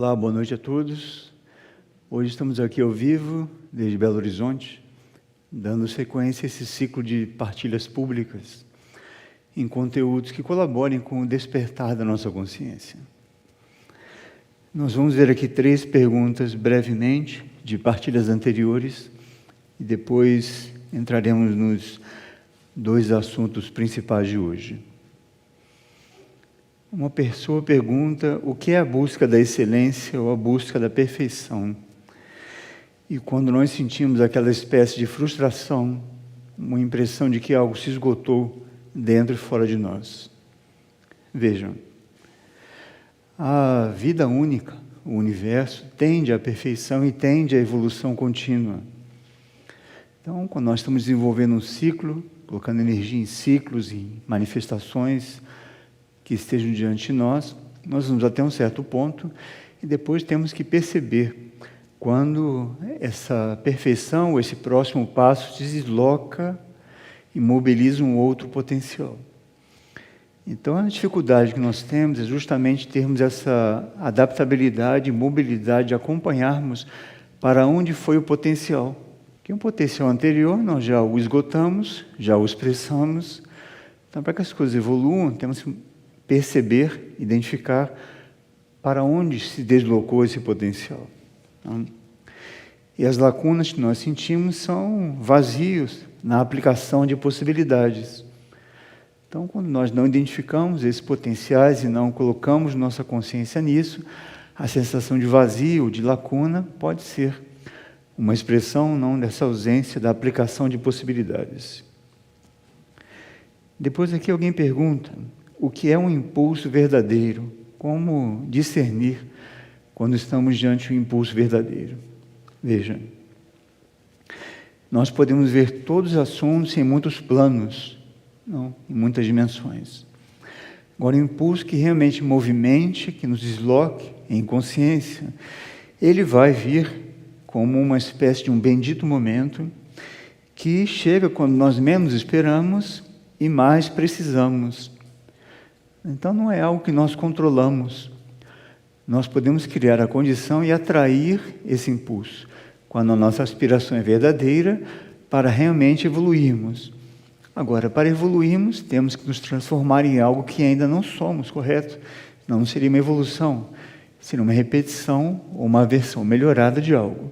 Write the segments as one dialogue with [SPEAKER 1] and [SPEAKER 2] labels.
[SPEAKER 1] Olá, boa noite a todos. Hoje estamos aqui ao vivo, desde Belo Horizonte, dando sequência a esse ciclo de partilhas públicas em conteúdos que colaborem com o despertar da nossa consciência. Nós vamos ver aqui 3 perguntas brevemente, de partilhas anteriores, e depois entraremos nos 2 assuntos principais de hoje. Uma pessoa pergunta o que é a busca da excelência ou a busca da perfeição. E quando nós sentimos aquela espécie de frustração, uma impressão de que algo se esgotou dentro e fora de nós. Vejam, a vida única, o universo, tende à perfeição e tende à evolução contínua. Então, quando nós estamos desenvolvendo um ciclo, colocando energia em ciclos, em manifestações que estejam diante de nós, nós vamos até um certo ponto e depois temos que perceber quando essa perfeição, ou esse próximo passo, se desloca e mobiliza um outro potencial. Então, a dificuldade que nós temos é justamente termos essa adaptabilidade e mobilidade de acompanharmos para onde foi o potencial. Que um potencial anterior nós já o esgotamos, já o expressamos. Então, para que as coisas evoluam, temos que perceber, identificar para onde se deslocou esse potencial. E as lacunas que nós sentimos são vazios na aplicação de possibilidades. Então, quando nós não identificamos esses potenciais e não colocamos nossa consciência nisso, a sensação de vazio, de lacuna, pode ser uma expressão não dessa ausência da aplicação de possibilidades. Depois aqui alguém pergunta: o que é um impulso verdadeiro? Como discernir quando estamos diante de um impulso verdadeiro? Veja, nós podemos ver todos os assuntos em muitos planos, não, em muitas dimensões. Agora, o impulso que realmente movimente, que nos desloque em consciência, ele vai vir como uma espécie de um bendito momento que chega quando nós menos esperamos e mais precisamos. Então, não é algo que nós controlamos. Nós podemos criar a condição e atrair esse impulso, quando a nossa aspiração é verdadeira, para realmente evoluirmos. Agora, para evoluirmos, temos que nos transformar em algo que ainda não somos, correto? Não seria uma evolução, seria uma repetição ou uma versão melhorada de algo.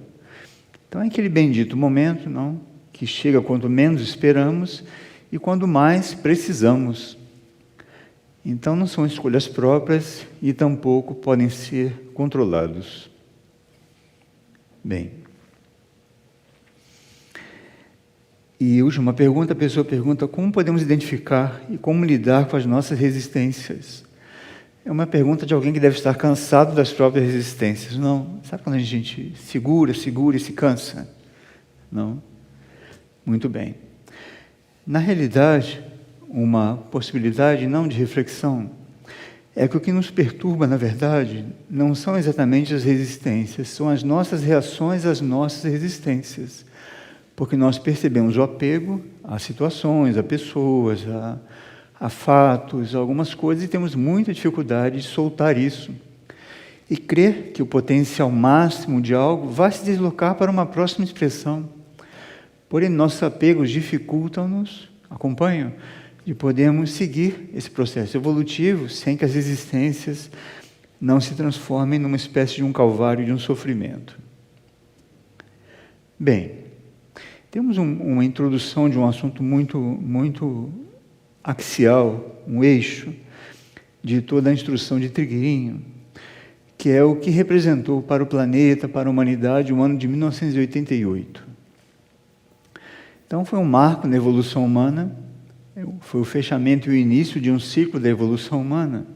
[SPEAKER 1] Então, é aquele bendito momento, não, que chega quando menos esperamos e quando mais precisamos. Então, não são escolhas próprias e tampouco podem ser controlados. Bem. E última pergunta, a pessoa pergunta: como podemos identificar e como lidar com as nossas resistências? É uma pergunta de alguém que deve estar cansado das próprias resistências. Não, sabe quando a gente segura e se cansa? Não? Muito bem. Na realidade, uma possibilidade não de reflexão é que o que nos perturba, na verdade, não são exatamente as resistências, são as nossas reações às nossas resistências. Porque nós percebemos o apego a situações, a pessoas, a fatos, a algumas coisas, e temos muita dificuldade de soltar isso. E crer que o potencial máximo de algo vai se deslocar para uma próxima expressão. Porém, nossos apegos dificultam-nos, acompanham, de podermos seguir esse processo evolutivo sem que as resistências não se transformem numa espécie de um calvário, de um sofrimento. Bem, temos uma introdução de um assunto muito axial, um eixo de toda a instrução de Trigueirinho, que é o que representou para o planeta, para a humanidade, o ano de 1988. Então, foi um marco na evolução humana, foi o fechamento e o início de um ciclo da evolução humana.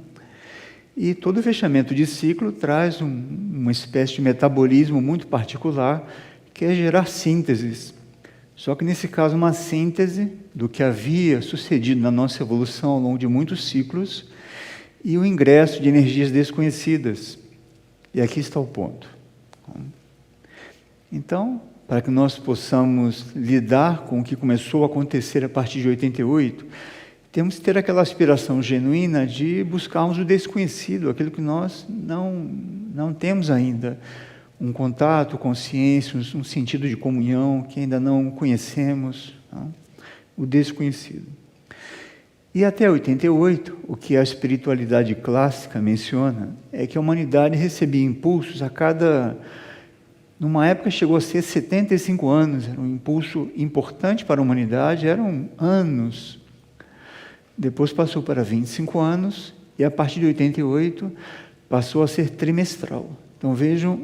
[SPEAKER 1] E todo fechamento de ciclo traz uma espécie de metabolismo muito particular, que é gerar sínteses. Só que, nesse caso, uma síntese do que havia sucedido na nossa evolução ao longo de muitos ciclos e o ingresso de energias desconhecidas. E aqui está o ponto. Então, para que nós possamos lidar com o que começou a acontecer a partir de 88, temos que ter aquela aspiração genuína de buscarmos o desconhecido, aquilo que nós não Não temos ainda um contato, consciência, um sentido de comunhão que ainda não conhecemos, não? O desconhecido. E até 88, o que a espiritualidade clássica menciona é que a humanidade recebia impulsos a cada... Numa época chegou a ser 75 anos, era um impulso importante para a humanidade, eram anos. Depois passou para 25 anos e a partir de 88 passou a ser trimestral. Então vejam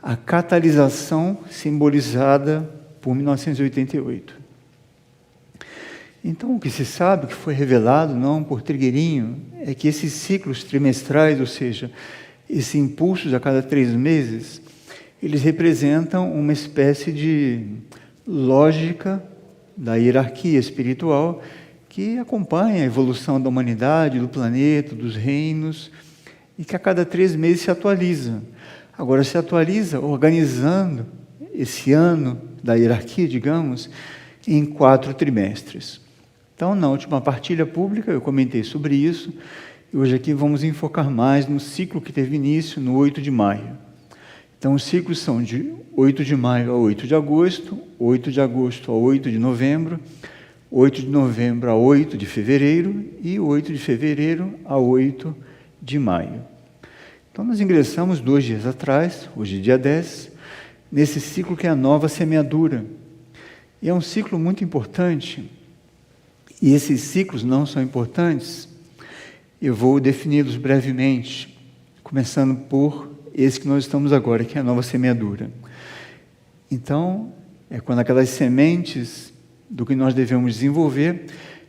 [SPEAKER 1] a catalisação simbolizada por 1988. Então, o que se sabe, que foi revelado não por Trigueirinho, é que esses ciclos trimestrais, ou seja, esses impulsos a cada 3 meses, eles representam uma espécie de lógica da hierarquia espiritual que acompanha a evolução da humanidade, do planeta, dos reinos, e que a cada 3 meses se atualiza. Agora, se atualiza organizando esse ano da hierarquia, digamos, em 4 trimestres. Então, na última partilha pública, eu comentei sobre isso, e hoje aqui vamos enfocar mais no ciclo que teve início no 8 de maio. Então, os ciclos são de 8 de maio a 8 de agosto, 8 de agosto a 8 de novembro, 8 de novembro a 8 de fevereiro e 8 de fevereiro a 8 de maio. Então, nós ingressamos 2 dias atrás, hoje dia 10, nesse ciclo que é a nova semeadura. E é um ciclo muito importante. E esses ciclos não são importantes, eu vou defini-los brevemente, começando por esse que nós estamos agora, que é a nova semeadura. Então, é quando aquelas sementes do que nós devemos desenvolver,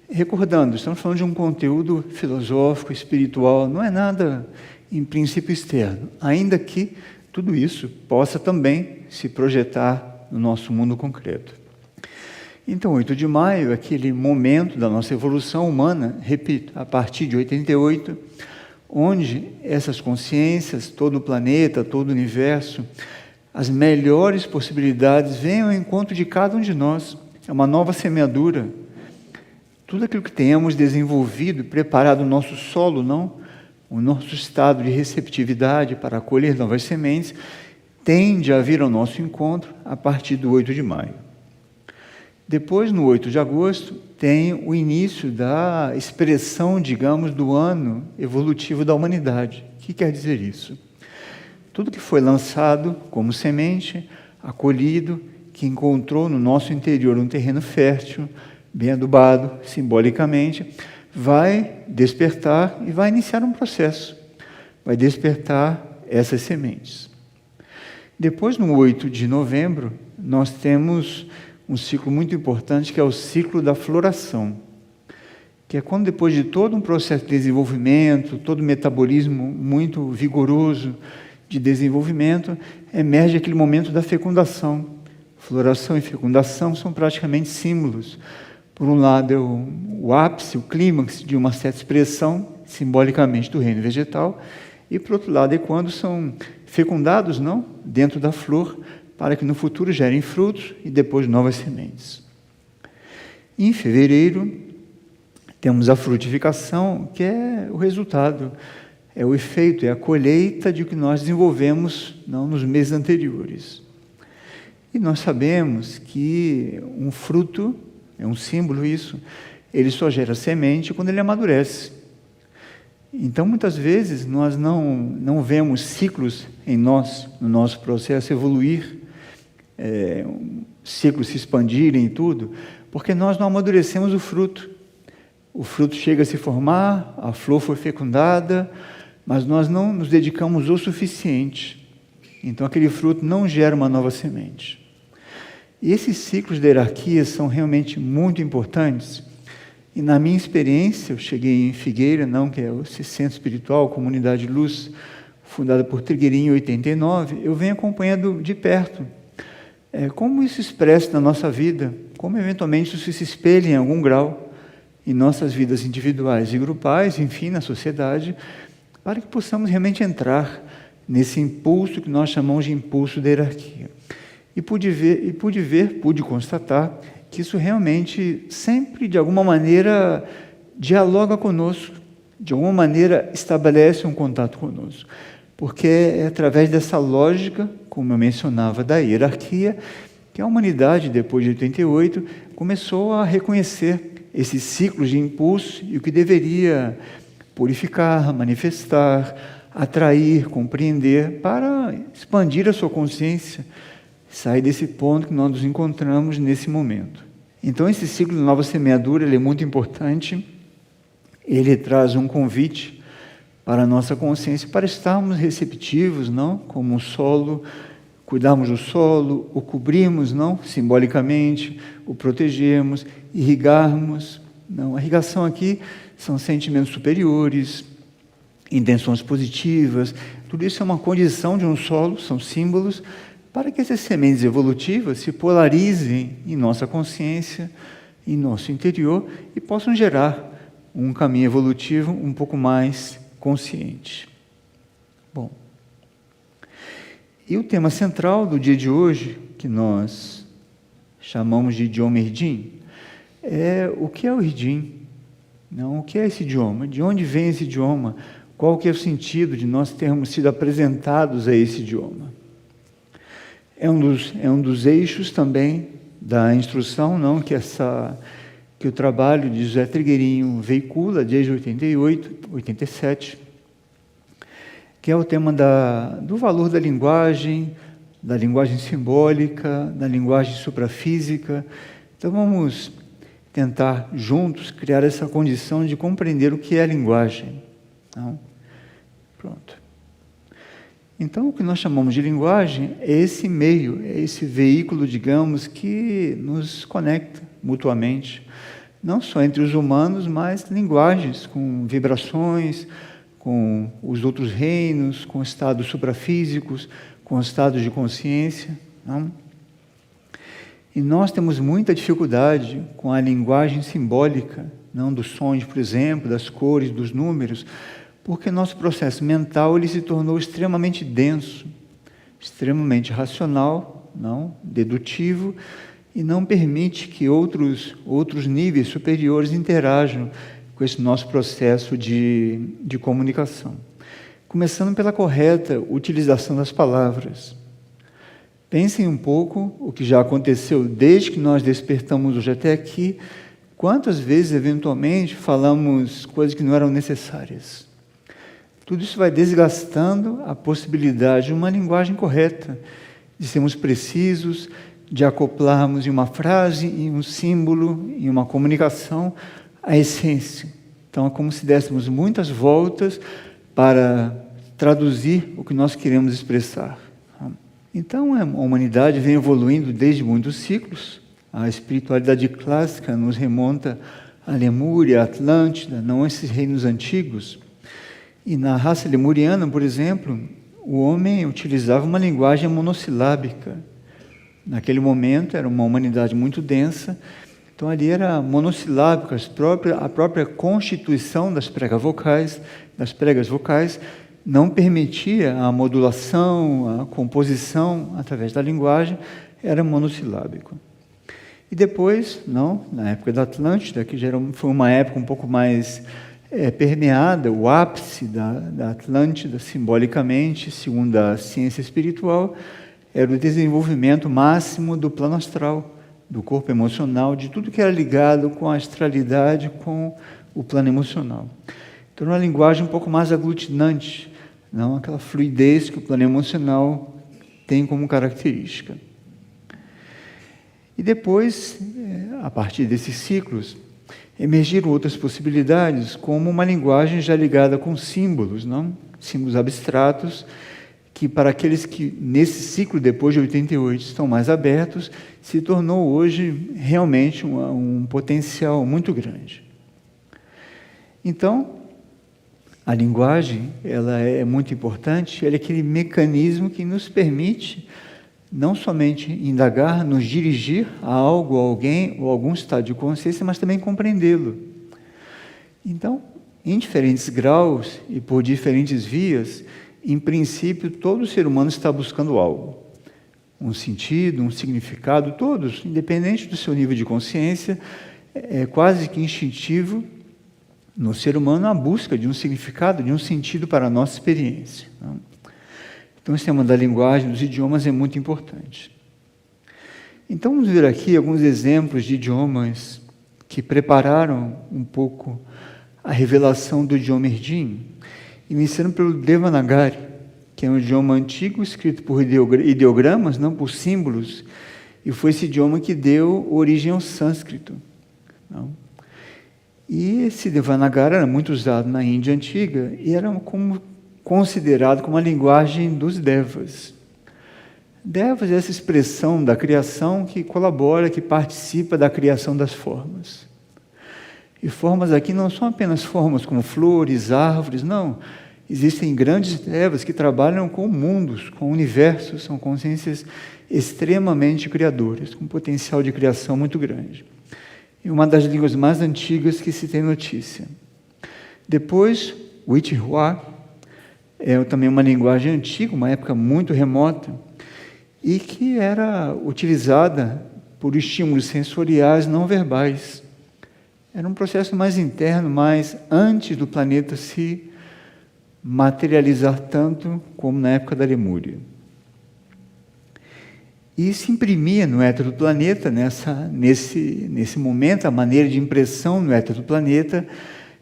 [SPEAKER 1] recordando, estamos falando de um conteúdo filosófico, espiritual, não é nada em princípio externo, ainda que tudo isso possa também se projetar no nosso mundo concreto. Então, 8 de maio é aquele momento da nossa evolução humana, repito, a partir de 88, onde essas consciências, todo o planeta, todo o universo, as melhores possibilidades vêm ao encontro de cada um de nós. É uma nova semeadura. Tudo aquilo que tenhamos desenvolvido, preparado o nosso solo, não? O nosso estado de receptividade para acolher novas sementes, tende a vir ao nosso encontro a partir do 8 de maio. Depois, no 8 de agosto, tem o início da expressão, digamos, do ano evolutivo da humanidade. O que quer dizer isso? Tudo que foi lançado como semente, acolhido, que encontrou no nosso interior um terreno fértil, bem adubado, simbolicamente, vai despertar e vai iniciar um processo. Vai despertar essas sementes. Depois, no 8 de novembro, nós temos um ciclo muito importante, que é o ciclo da floração, que é quando, depois de todo um processo de desenvolvimento, todo um metabolismo muito vigoroso de desenvolvimento, emerge aquele momento da fecundação. Floração e fecundação são praticamente símbolos. Por um lado, é o ápice, o clímax de uma certa expressão, simbolicamente, do reino vegetal, e, por outro lado, é quando são fecundados, não? Dentro da flor, para que no futuro gerem frutos e depois novas sementes. Em fevereiro, temos a frutificação, que é o resultado, é o efeito, é a colheita de que nós desenvolvemos não, nos meses anteriores. E nós sabemos que um fruto, é um símbolo isso, ele só gera semente quando ele amadurece. Então, muitas vezes, nós não vemos ciclos em nós, no nosso processo evoluir, ciclos se expandirem e tudo, porque nós não amadurecemos o fruto. O fruto chega a se formar, a flor foi fecundada, mas nós não nos dedicamos o suficiente. Então, aquele fruto não gera uma nova semente. E esses ciclos de hierarquia são realmente muito importantes. E na minha experiência, eu cheguei em Figueira, que é o Centro Espiritual, Comunidade Luz, fundada por Trigueirinho em 89, eu venho acompanhando de perto como isso expressa na nossa vida, como eventualmente isso se espelha em algum grau em nossas vidas individuais e grupais, enfim, na sociedade, para que possamos realmente entrar nesse impulso que nós chamamos de impulso da hierarquia. E pude constatar que isso realmente sempre, de alguma maneira, dialoga conosco, de alguma maneira estabelece um contato conosco. porque é através dessa lógica, como eu mencionava, da hierarquia, que a humanidade, depois de 88, começou a reconhecer esses ciclos de impulso e o que deveria purificar, manifestar, atrair, compreender, para expandir a sua consciência, sair desse ponto que nós nos encontramos nesse momento. Então, esse ciclo de nova semeadura ele é muito importante, ele traz um convite para a nossa consciência, para estarmos receptivos, não? Como um solo, cuidarmos do solo, o cobrirmos, não? Simbolicamente, o protegermos, irrigarmos. Não, a irrigação aqui são sentimentos superiores, intenções positivas, tudo isso é uma condição de um solo, são símbolos, para que essas sementes evolutivas se polarizem em nossa consciência, em nosso interior, e possam gerar um caminho evolutivo um pouco mais consciente. Bom, e o tema central do dia de hoje, que nós chamamos de idioma Irdim, é o que é o Irdim? Não, o que é esse idioma? De onde vem esse idioma? Qual que é o sentido de nós termos sido apresentados a esse idioma? É um dos eixos também da instrução, não, que o trabalho de José Trigueirinho veicula desde 88, 87, que é o tema do valor da linguagem simbólica, da linguagem suprafísica. Então vamos tentar juntos criar essa condição de compreender o que é a linguagem. Não? Pronto. Então, o que nós chamamos de linguagem é esse meio, é esse veículo, digamos, que nos conecta mutuamente, não só entre os humanos, mas linguagens com vibrações, com os outros reinos, com estados suprafísicos, com estados de consciência. Não? E nós temos muita dificuldade com a linguagem simbólica, não dos sons, por exemplo, das cores, dos números, porque nosso processo mental ele se tornou extremamente denso, extremamente racional, não dedutivo, e não permite que outros níveis superiores interajam com esse nosso processo de comunicação. Começando pela correta utilização das palavras. Pensem um pouco o que já aconteceu desde que nós despertamos hoje até aqui, quantas vezes, eventualmente, falamos coisas que não eram necessárias. Tudo isso vai desgastando a possibilidade de uma linguagem correta, de sermos precisos, de acoplarmos em uma frase, em um símbolo, em uma comunicação, a essência. Então, é como se dessemos muitas voltas para traduzir o que nós queremos expressar. Então, a humanidade vem evoluindo desde muitos ciclos. A espiritualidade clássica nos remonta à Lemúria, à Atlântida, não esses reinos antigos. E na raça lemuriana, por exemplo, o homem utilizava uma linguagem monossilábica. Naquele momento era uma humanidade muito densa, então ali era monossilábico, a própria constituição das pregas vocais, não permitia a modulação, a composição através da linguagem, era monossilábico. E depois, na época da Atlântida, que foi uma época um pouco mais permeada, o ápice da Atlântida, simbolicamente, segundo a ciência espiritual, era o desenvolvimento máximo do plano astral, do corpo emocional, de tudo que era ligado com a astralidade, com o plano emocional. Então, uma linguagem um pouco mais aglutinante, não aquela fluidez que o plano emocional tem como característica. E depois, a partir desses ciclos, emergiram outras possibilidades, como uma linguagem já ligada com símbolos, não? Símbolos abstratos, que para aqueles que, nesse ciclo, depois de 88, estão mais abertos, se tornou hoje realmente um potencial muito grande. Então, a linguagem ela é muito importante, ela é aquele mecanismo que nos permite não somente indagar, nos dirigir a algo, a alguém, ou a algum estado de consciência, mas também compreendê-lo. Então, em diferentes graus e por diferentes vias, em princípio, todo ser humano está buscando algo. Um sentido, um significado, todos, independente do seu nível de consciência, é quase que instintivo no ser humano a busca de um significado, de um sentido para a nossa experiência. Então, esse tema da linguagem, dos idiomas, é muito importante. Então, vamos ver aqui alguns exemplos de idiomas que prepararam um pouco a revelação do idioma Irdim, iniciando pelo Devanagari, que é um idioma antigo, escrito por ideogramas, não por símbolos, e foi esse idioma que deu origem ao sânscrito. Não? E esse Devanagari era muito usado na Índia antiga e era considerado como a linguagem dos Devas. Devas é essa expressão da criação que colabora, que participa da criação das formas. E formas aqui não são apenas formas como flores, árvores, não. Existem grandes Devas que trabalham com mundos, com universos, são consciências extremamente criadoras, com potencial de criação muito grande. E uma das línguas mais antigas que se tem notícia. Depois, o Ichihua é também uma linguagem antiga, uma época muito remota, e que era utilizada por estímulos sensoriais não verbais. Era um processo mais interno, mais antes do planeta se materializar tanto como na época da Lemúria. E se imprimia no éter do planeta, nesse momento, a maneira de impressão no éter do planeta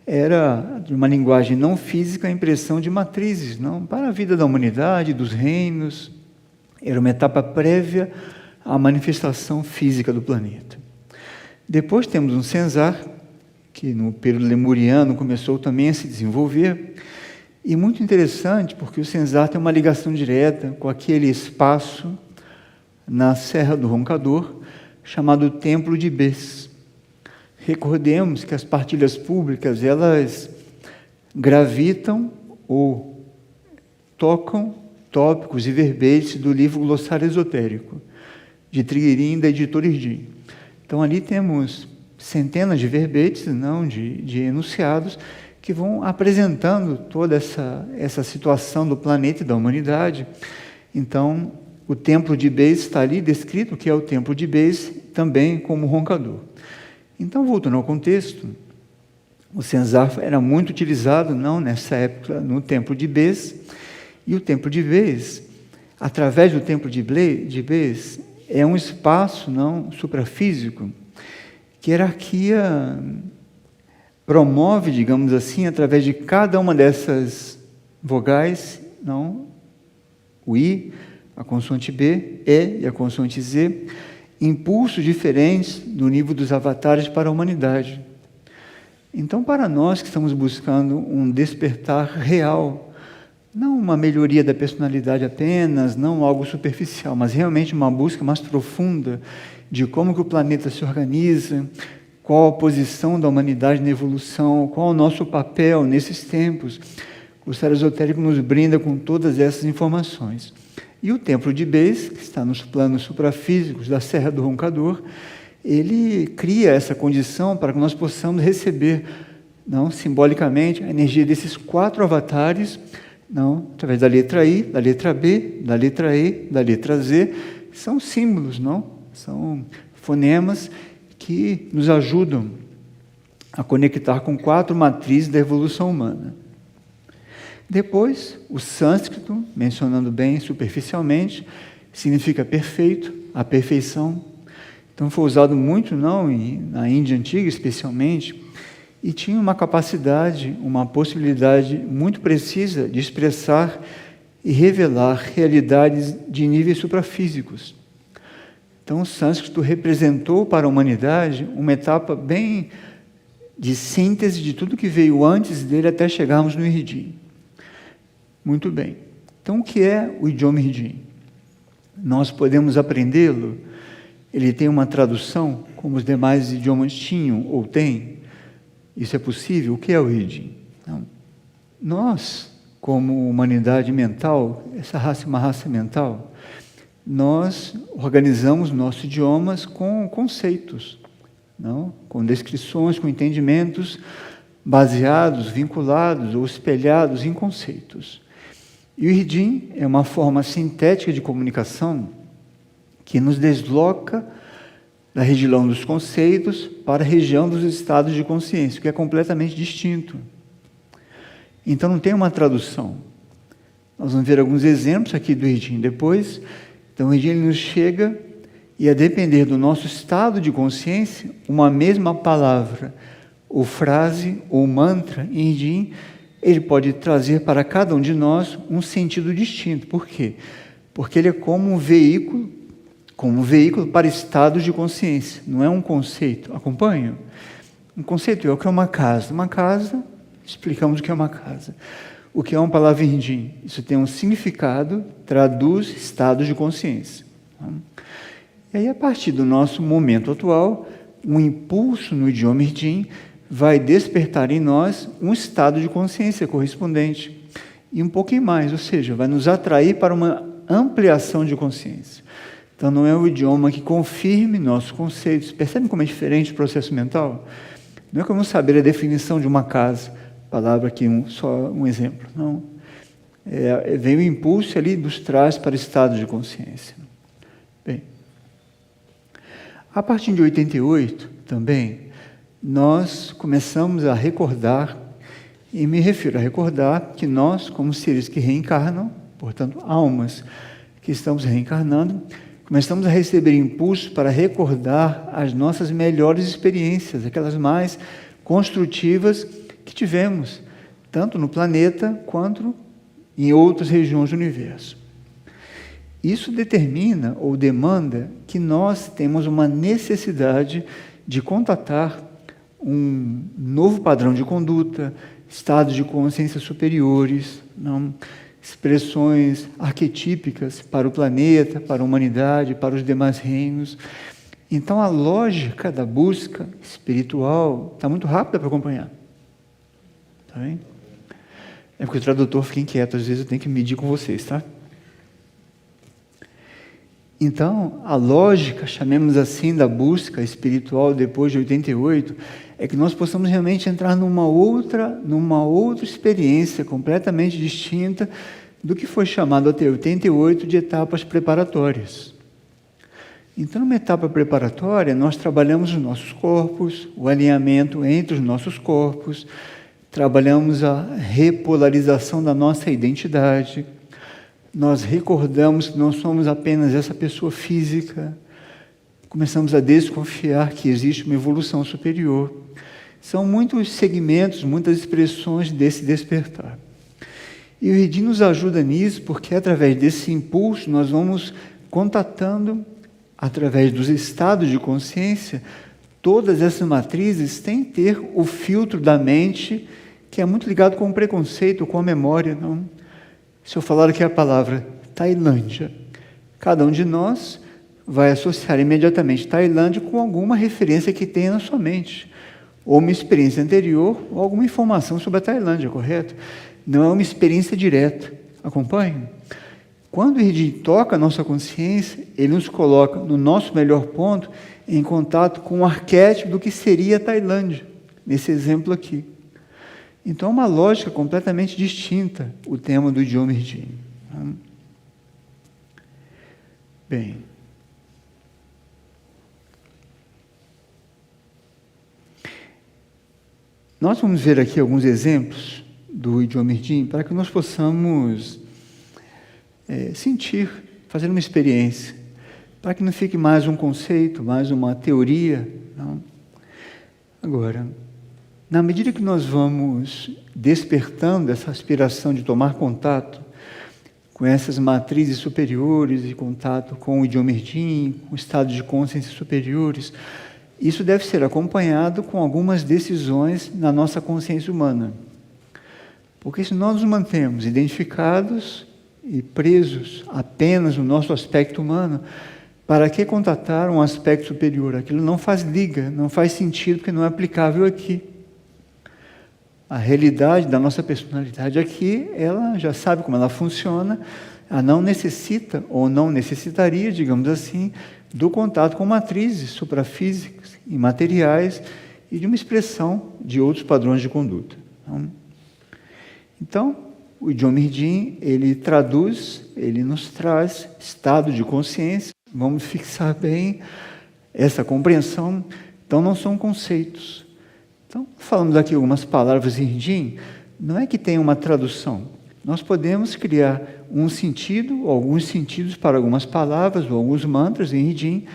[SPEAKER 1] era de uma linguagem não física, a impressão de matrizes, não, para a vida da humanidade, dos reinos. Era uma etapa prévia à manifestação física do planeta. Depois temos um Censar, que no período lemuriano começou também a se desenvolver, e muito interessante, porque o Censar tem uma ligação direta com aquele espaço na Serra do Roncador, chamado Templo de Bes. Recordemos que as partilhas públicas, elas gravitam ou tocam tópicos e verbetes do livro Glossário Esotérico, de Trigueirinho, da editora Irdim. Então, ali temos centenas de verbetes, não, de enunciados, que vão apresentando toda essa situação do planeta e da humanidade. Então, o Templo de Bes está ali descrito, que é o Templo de Bes, também como roncador. Então, voltando ao contexto, o Censar era muito utilizado, não nessa época, no Templo de Bes, e o Templo de Bes, através do Templo de Bes, é um espaço não suprafísico que a hierarquia promove, digamos assim, através de cada uma dessas vogais, não, o I, a consoante B, E e a consoante Z, impulsos diferentes do nível dos avatares para a humanidade. Então, para nós que estamos buscando um despertar real, não uma melhoria da personalidade apenas, não algo superficial, mas realmente uma busca mais profunda de como que o planeta se organiza, qual a posição da humanidade na evolução, qual o nosso papel nesses tempos. O Glossário Esotérico nos brinda com todas essas informações. E o Templo de Bes, que está nos planos suprafísicos da Serra do Roncador, ele cria essa condição para que nós possamos receber, não, simbolicamente, a energia desses 4 avatares, não, através da letra I, da letra B, da letra E, da letra Z. São símbolos, não? São fonemas que nos ajudam a conectar com 4 matrizes da evolução humana. Depois, o sânscrito, mencionando bem superficialmente, significa perfeito, a perfeição. Então, foi usado muito, não, na Índia antiga especialmente, e tinha uma capacidade, uma possibilidade muito precisa de expressar e revelar realidades de níveis suprafísicos. Então, o sânscrito representou para a humanidade uma etapa bem de síntese de tudo que veio antes dele até chegarmos no Irdim. Muito bem. Então, o que é o idioma Irdim? Nós podemos aprendê-lo? Ele tem uma tradução, como os demais idiomas tinham ou têm? Isso é possível? O que é o Irdim? Não. Nós, como humanidade mental, essa raça é uma raça mental, nós organizamos nossos idiomas com conceitos, não? Com descrições, com entendimentos baseados, vinculados ou espelhados em conceitos. E o Irdim é uma forma sintética de comunicação que nos desloca da região dos conceitos para a região dos estados de consciência, que é completamente distinto. Então, não tem uma tradução. Nós vamos ver alguns exemplos aqui do Irdim depois. Então, o Irdim ele nos chega e, a depender do nosso estado de consciência, uma mesma palavra, ou frase, ou mantra em Irdim, ele pode trazer para cada um de nós um sentido distinto. Por quê? Porque ele é como um veículo para estados de consciência. Não é um conceito. Acompanham? Um conceito é o que é uma casa. Uma casa, explicamos o que é uma casa. O que é uma palavra Irdim? Isso tem um significado, traduz estados de consciência. E aí, a partir do nosso momento atual, um impulso no idioma Irdim vai despertar em nós um estado de consciência correspondente. E um pouquinho mais, ou seja, vai nos atrair para uma ampliação de consciência. Então, não é o idioma que confirme nossos conceitos. Percebem como é diferente o processo mental? Não é como saber a definição de uma casa. Palavra aqui, só um exemplo. Não. Vem o impulso ali nos traz para estado de consciência. Bem, a partir de 88, também, nós começamos a recordar, e me refiro a recordar que nós, como seres que reencarnam, portanto, almas que estamos reencarnando, começamos a receber impulso para recordar as nossas melhores experiências, aquelas mais construtivas que tivemos, tanto no planeta quanto em outras regiões do universo. Isso determina ou demanda que nós temos uma necessidade de contatar um novo padrão de conduta, estados de consciência superiores, expressões arquetípicas para o planeta, para a humanidade, para os demais reinos. Então, a lógica da busca espiritual está muito rápida para acompanhar. Tá bem? É porque o tradutor fica inquieto, às vezes eu tenho que medir com vocês, tá? Então, a lógica, chamemos assim, da busca espiritual depois de 88, é que nós possamos realmente entrar numa outra experiência completamente distinta do que foi chamado até 88 de etapas preparatórias. Então, numa etapa preparatória, nós trabalhamos os nossos corpos, o alinhamento entre os nossos corpos, trabalhamos a repolarização da nossa identidade, nós recordamos que não somos apenas essa pessoa física, começamos a desconfiar que existe uma evolução superior. São muitos segmentos, muitas expressões desse despertar. E o Irdim nos ajuda nisso, porque através desse impulso nós vamos contatando, através dos estados de consciência, todas essas matrizes têm que ter o filtro da mente, que é muito ligado com o preconceito, com a memória, não? Se eu falar aqui a palavra Tailândia, cada um de nós vai associar imediatamente Tailândia com alguma referência que tenha na sua mente, ou uma experiência anterior, ou alguma informação sobre a Tailândia, correto? Não é uma experiência direta. Acompanhe? Quando o Irdim toca a nossa consciência, ele nos coloca no nosso melhor ponto, em contato com o arquétipo do que seria a Tailândia, nesse exemplo aqui. Então, é uma lógica completamente distinta, o tema do idioma Irdim. Bem, nós vamos ver aqui alguns exemplos do idioma Irdim para que nós possamos sentir, fazer uma experiência, para que não fique mais um conceito, mais uma teoria. Não? Agora, na medida que nós vamos despertando essa aspiração de tomar contato com essas matrizes superiores e contato com o idioma Irdim, com estados de consciência superiores, isso deve ser acompanhado com algumas decisões na nossa consciência humana. Porque se nós nos mantemos identificados e presos apenas no nosso aspecto humano, para que contatar um aspecto superior? Aquilo não faz liga, não faz sentido, porque não é aplicável aqui. A realidade da nossa personalidade aqui, ela já sabe como ela funciona, ela não necessita, ou não necessitaria, digamos assim, do contato com matrizes suprafísicas, imateriais, e de uma expressão de outros padrões de conduta. Então, o idioma Irdim, ele traduz, ele nos traz estado de consciência, vamos fixar bem essa compreensão. Então, não são conceitos. Então, falamos aqui algumas palavras em Irdim, não é que tem uma tradução, Nós podemos criar um sentido, ou alguns sentidos para algumas palavras, ou alguns mantras em Rijin,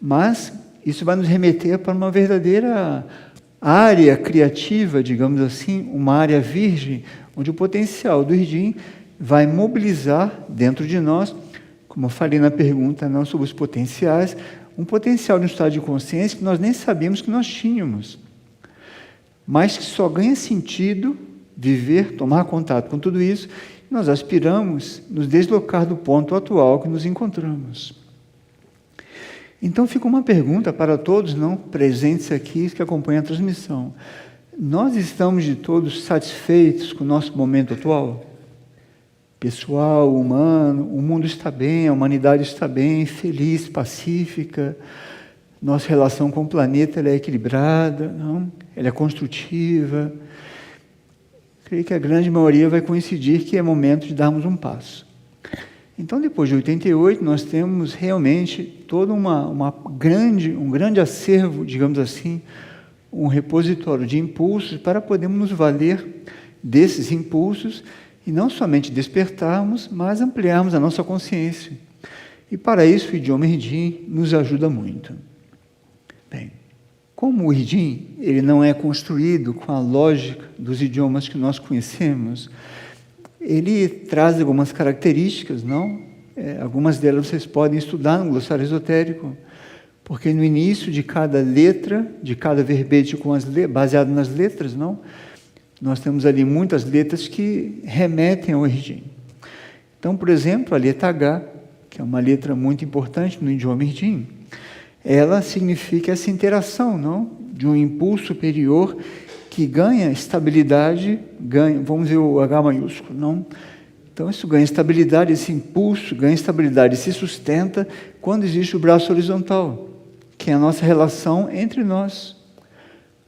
[SPEAKER 1] mas isso vai nos remeter para uma verdadeira área criativa, digamos assim, uma área virgem, onde o potencial do Rijin vai mobilizar dentro de nós, como eu falei na pergunta, não sobre os potenciais, um potencial de um estado de consciência que nós nem sabíamos que nós tínhamos, mas que só ganha sentido viver, tomar contato com tudo isso, nós aspiramos nos deslocar do ponto atual que nos encontramos. Então fica uma pergunta para todos não presentes aqui que acompanham a transmissão. Nós estamos de todos satisfeitos com o nosso momento atual? Pessoal, humano, o mundo está bem, a humanidade está bem, feliz, pacífica, nossa relação com o planeta ela é equilibrada, não? Ela é construtiva. Creio que a grande maioria vai coincidir que é momento de darmos um passo. Então, depois de 88, nós temos realmente todo um grande acervo, digamos assim, um repositório de impulsos para podermos nos valer desses impulsos e não somente despertarmos, mas ampliarmos a nossa consciência. E para isso o idioma Rijin nos ajuda muito. Bem, como o Rijin ele não é construído com a lógica dos idiomas que nós conhecemos, ele traz algumas características, não? Algumas delas vocês podem estudar no glossário esotérico, porque no início de cada letra, de cada verbete baseado nas letras, não? Nós temos ali muitas letras que remetem ao Rijin. Então, por exemplo, a letra H, que é uma letra muito importante no idioma Rijin, ela significa essa interação, não? De um impulso superior que ganha estabilidade, vamos ver o H maiúsculo, não? Então, isso ganha estabilidade, esse impulso ganha estabilidade, se sustenta quando existe o braço horizontal, que é a nossa relação entre nós.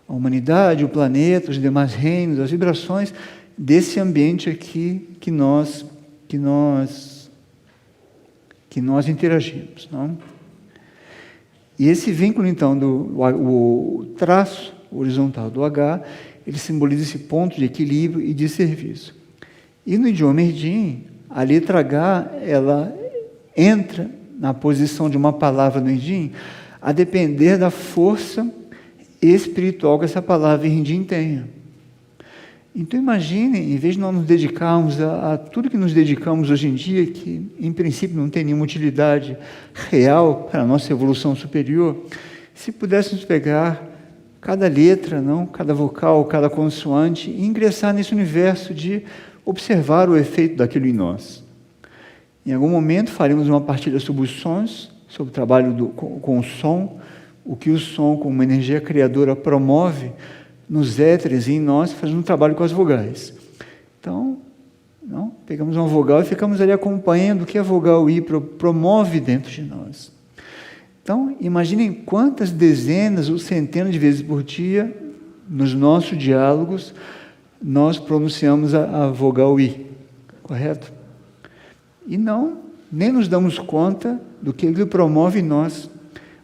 [SPEAKER 1] A humanidade, o planeta, os demais reinos, as vibrações desse ambiente aqui que nós interagimos, não? E esse vínculo, então, o traço horizontal do H, ele simboliza esse ponto de equilíbrio e de serviço. E no idioma Rijin, a letra H, ela entra na posição de uma palavra no Rijin, a depender da força espiritual que essa palavra em Rijin tenha. Então imaginem, em vez de nós nos dedicarmos a tudo que nos dedicamos hoje em dia, que em princípio não tem nenhuma utilidade real para a nossa evolução superior, se pudéssemos pegar cada letra, não, cada vocal, cada consoante, e ingressar nesse universo de observar o efeito daquilo em nós. Em algum momento faremos uma partilha sobre os sons, sobre o trabalho com o som, o que o som, como uma energia criadora, promove nos éteres e em nós, fazendo um trabalho com as vogais. Então, não, pegamos uma vogal e ficamos ali acompanhando o que a vogal I promove dentro de nós. Então, imaginem quantas dezenas ou centenas de vezes por dia, nos nossos diálogos, nós pronunciamos a vogal I, correto? E nem nos damos conta do que aquilo promove em nós,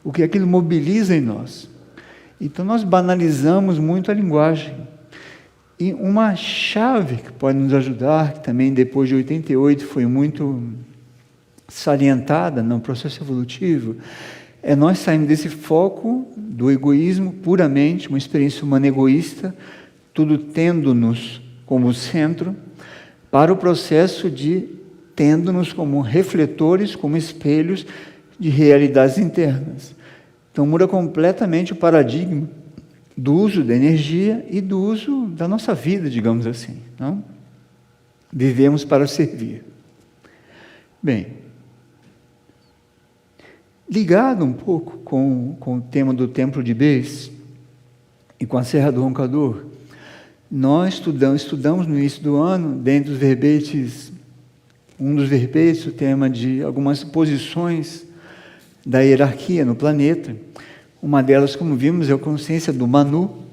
[SPEAKER 1] o que aquilo mobiliza em nós. Então, nós banalizamos muito a linguagem. E uma chave que pode nos ajudar, que também depois de 88 foi muito salientada no processo evolutivo, é nós sairmos desse foco do egoísmo puramente, uma experiência humana egoísta, tudo tendo-nos como centro, para o processo de tendo-nos como refletores, como espelhos de realidades internas. Então muda completamente o paradigma do uso da energia e do uso da nossa vida, digamos assim, não? Vivemos para servir. Bem, ligado um pouco com o tema do Templo de Bes e com a Serra do Roncador, nós estudamos no início do ano, dentro dos verbetes, um dos verbetes, o tema de algumas posições da hierarquia no planeta. Uma delas, como vimos, é a consciência do Manu.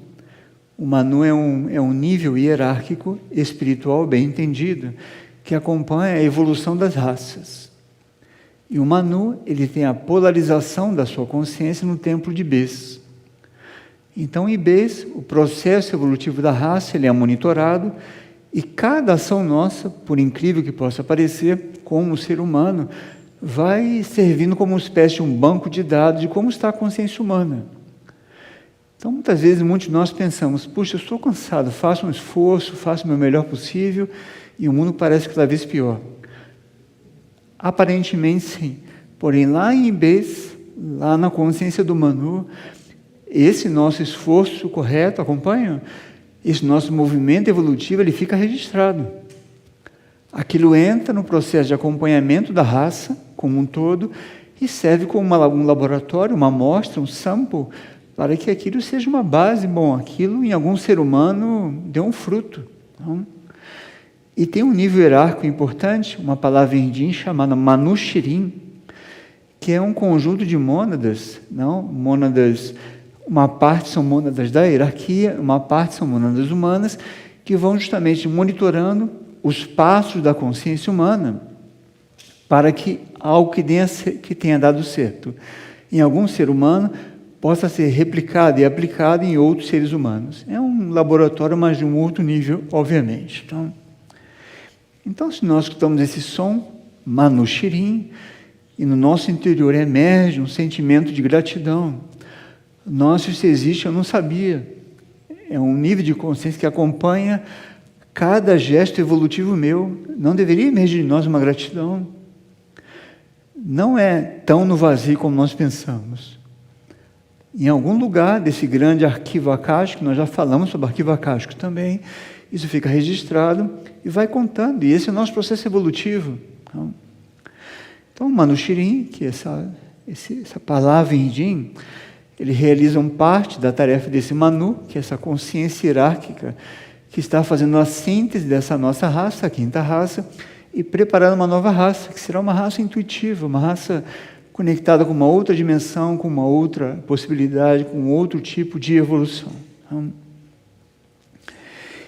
[SPEAKER 1] O Manu é um nível hierárquico espiritual bem entendido, que acompanha a evolução das raças. E o Manu, ele tem a polarização da sua consciência no templo de Bes. Então, em Bes, o processo evolutivo da raça ele é monitorado E cada ação nossa, por incrível que possa parecer, como ser humano, vai servindo como uma espécie de um banco de dados de como está a consciência humana. Então, muitas vezes, muitos de nós pensamos, puxa, eu estou cansado, faço um esforço, faço o meu melhor possível, e o mundo parece cada vez pior. Aparentemente, sim. Porém, lá em Ibês, lá na consciência do Manu, esse nosso esforço correto, acompanha? Esse nosso movimento evolutivo, ele fica registrado. Aquilo entra no processo de acompanhamento da raça, como um todo, e serve como um laboratório, uma amostra, um sample, para que aquilo seja uma base. Bom, aquilo em algum ser humano deu um fruto. Não? E tem um nível hierárquico importante, uma palavra em Din chamada Manu Shirin, que é um conjunto de mônadas, não? Mônadas, uma parte são mônadas da hierarquia, uma parte são mônadas humanas, que vão justamente monitorando os passos da consciência humana para que algo que tenha dado certo em algum ser humano possa ser replicado e aplicado em outros seres humanos. É um laboratório, mas de um outro nível, obviamente. Então, se nós escutamos esse som, Manu Shirin, e no nosso interior emerge um sentimento de gratidão. Nossa, isso existe, eu não sabia. É um nível de consciência que acompanha cada gesto evolutivo meu. Não deveria emergir de nós uma gratidão? Não é tão no vazio como nós pensamos. Em algum lugar desse grande arquivo acástico, nós já falamos sobre arquivo acástico também, isso fica registrado e vai contando. E esse é o nosso processo evolutivo. Então, Manu Shirin, que essa palavra em Din, ele realiza parte da tarefa desse Manu, que é essa consciência hierárquica, que está fazendo a síntese dessa nossa raça, a quinta raça, e preparando uma nova raça, que será uma raça intuitiva, uma raça conectada com uma outra dimensão, com uma outra possibilidade, com outro tipo de evolução.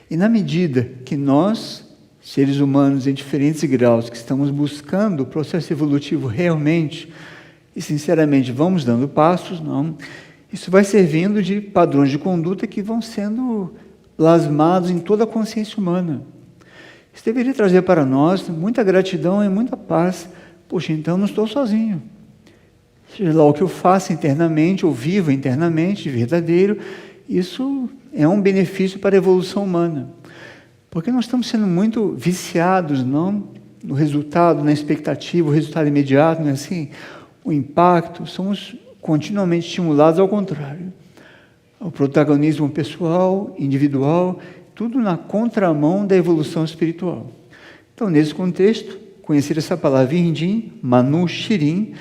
[SPEAKER 1] E na medida que nós, seres humanos em diferentes graus, que estamos buscando o processo evolutivo realmente e sinceramente vamos dando passos, isso vai servindo de padrões de conduta que vão sendo plasmados em toda a consciência humana. Isso deveria trazer para nós muita gratidão e muita paz. Poxa, então não estou sozinho. Seja lá o que eu faça internamente, ou vivo internamente, verdadeiro, isso é um benefício para a evolução humana. Porque nós estamos sendo muito viciados, no resultado, na expectativa, o resultado imediato, não é assim? O impacto, somos continuamente estimulados ao contrário. O protagonismo pessoal, individual, tudo na contramão da evolução espiritual. Então, nesse contexto, conhecer essa palavra em Din, Manu Shirin,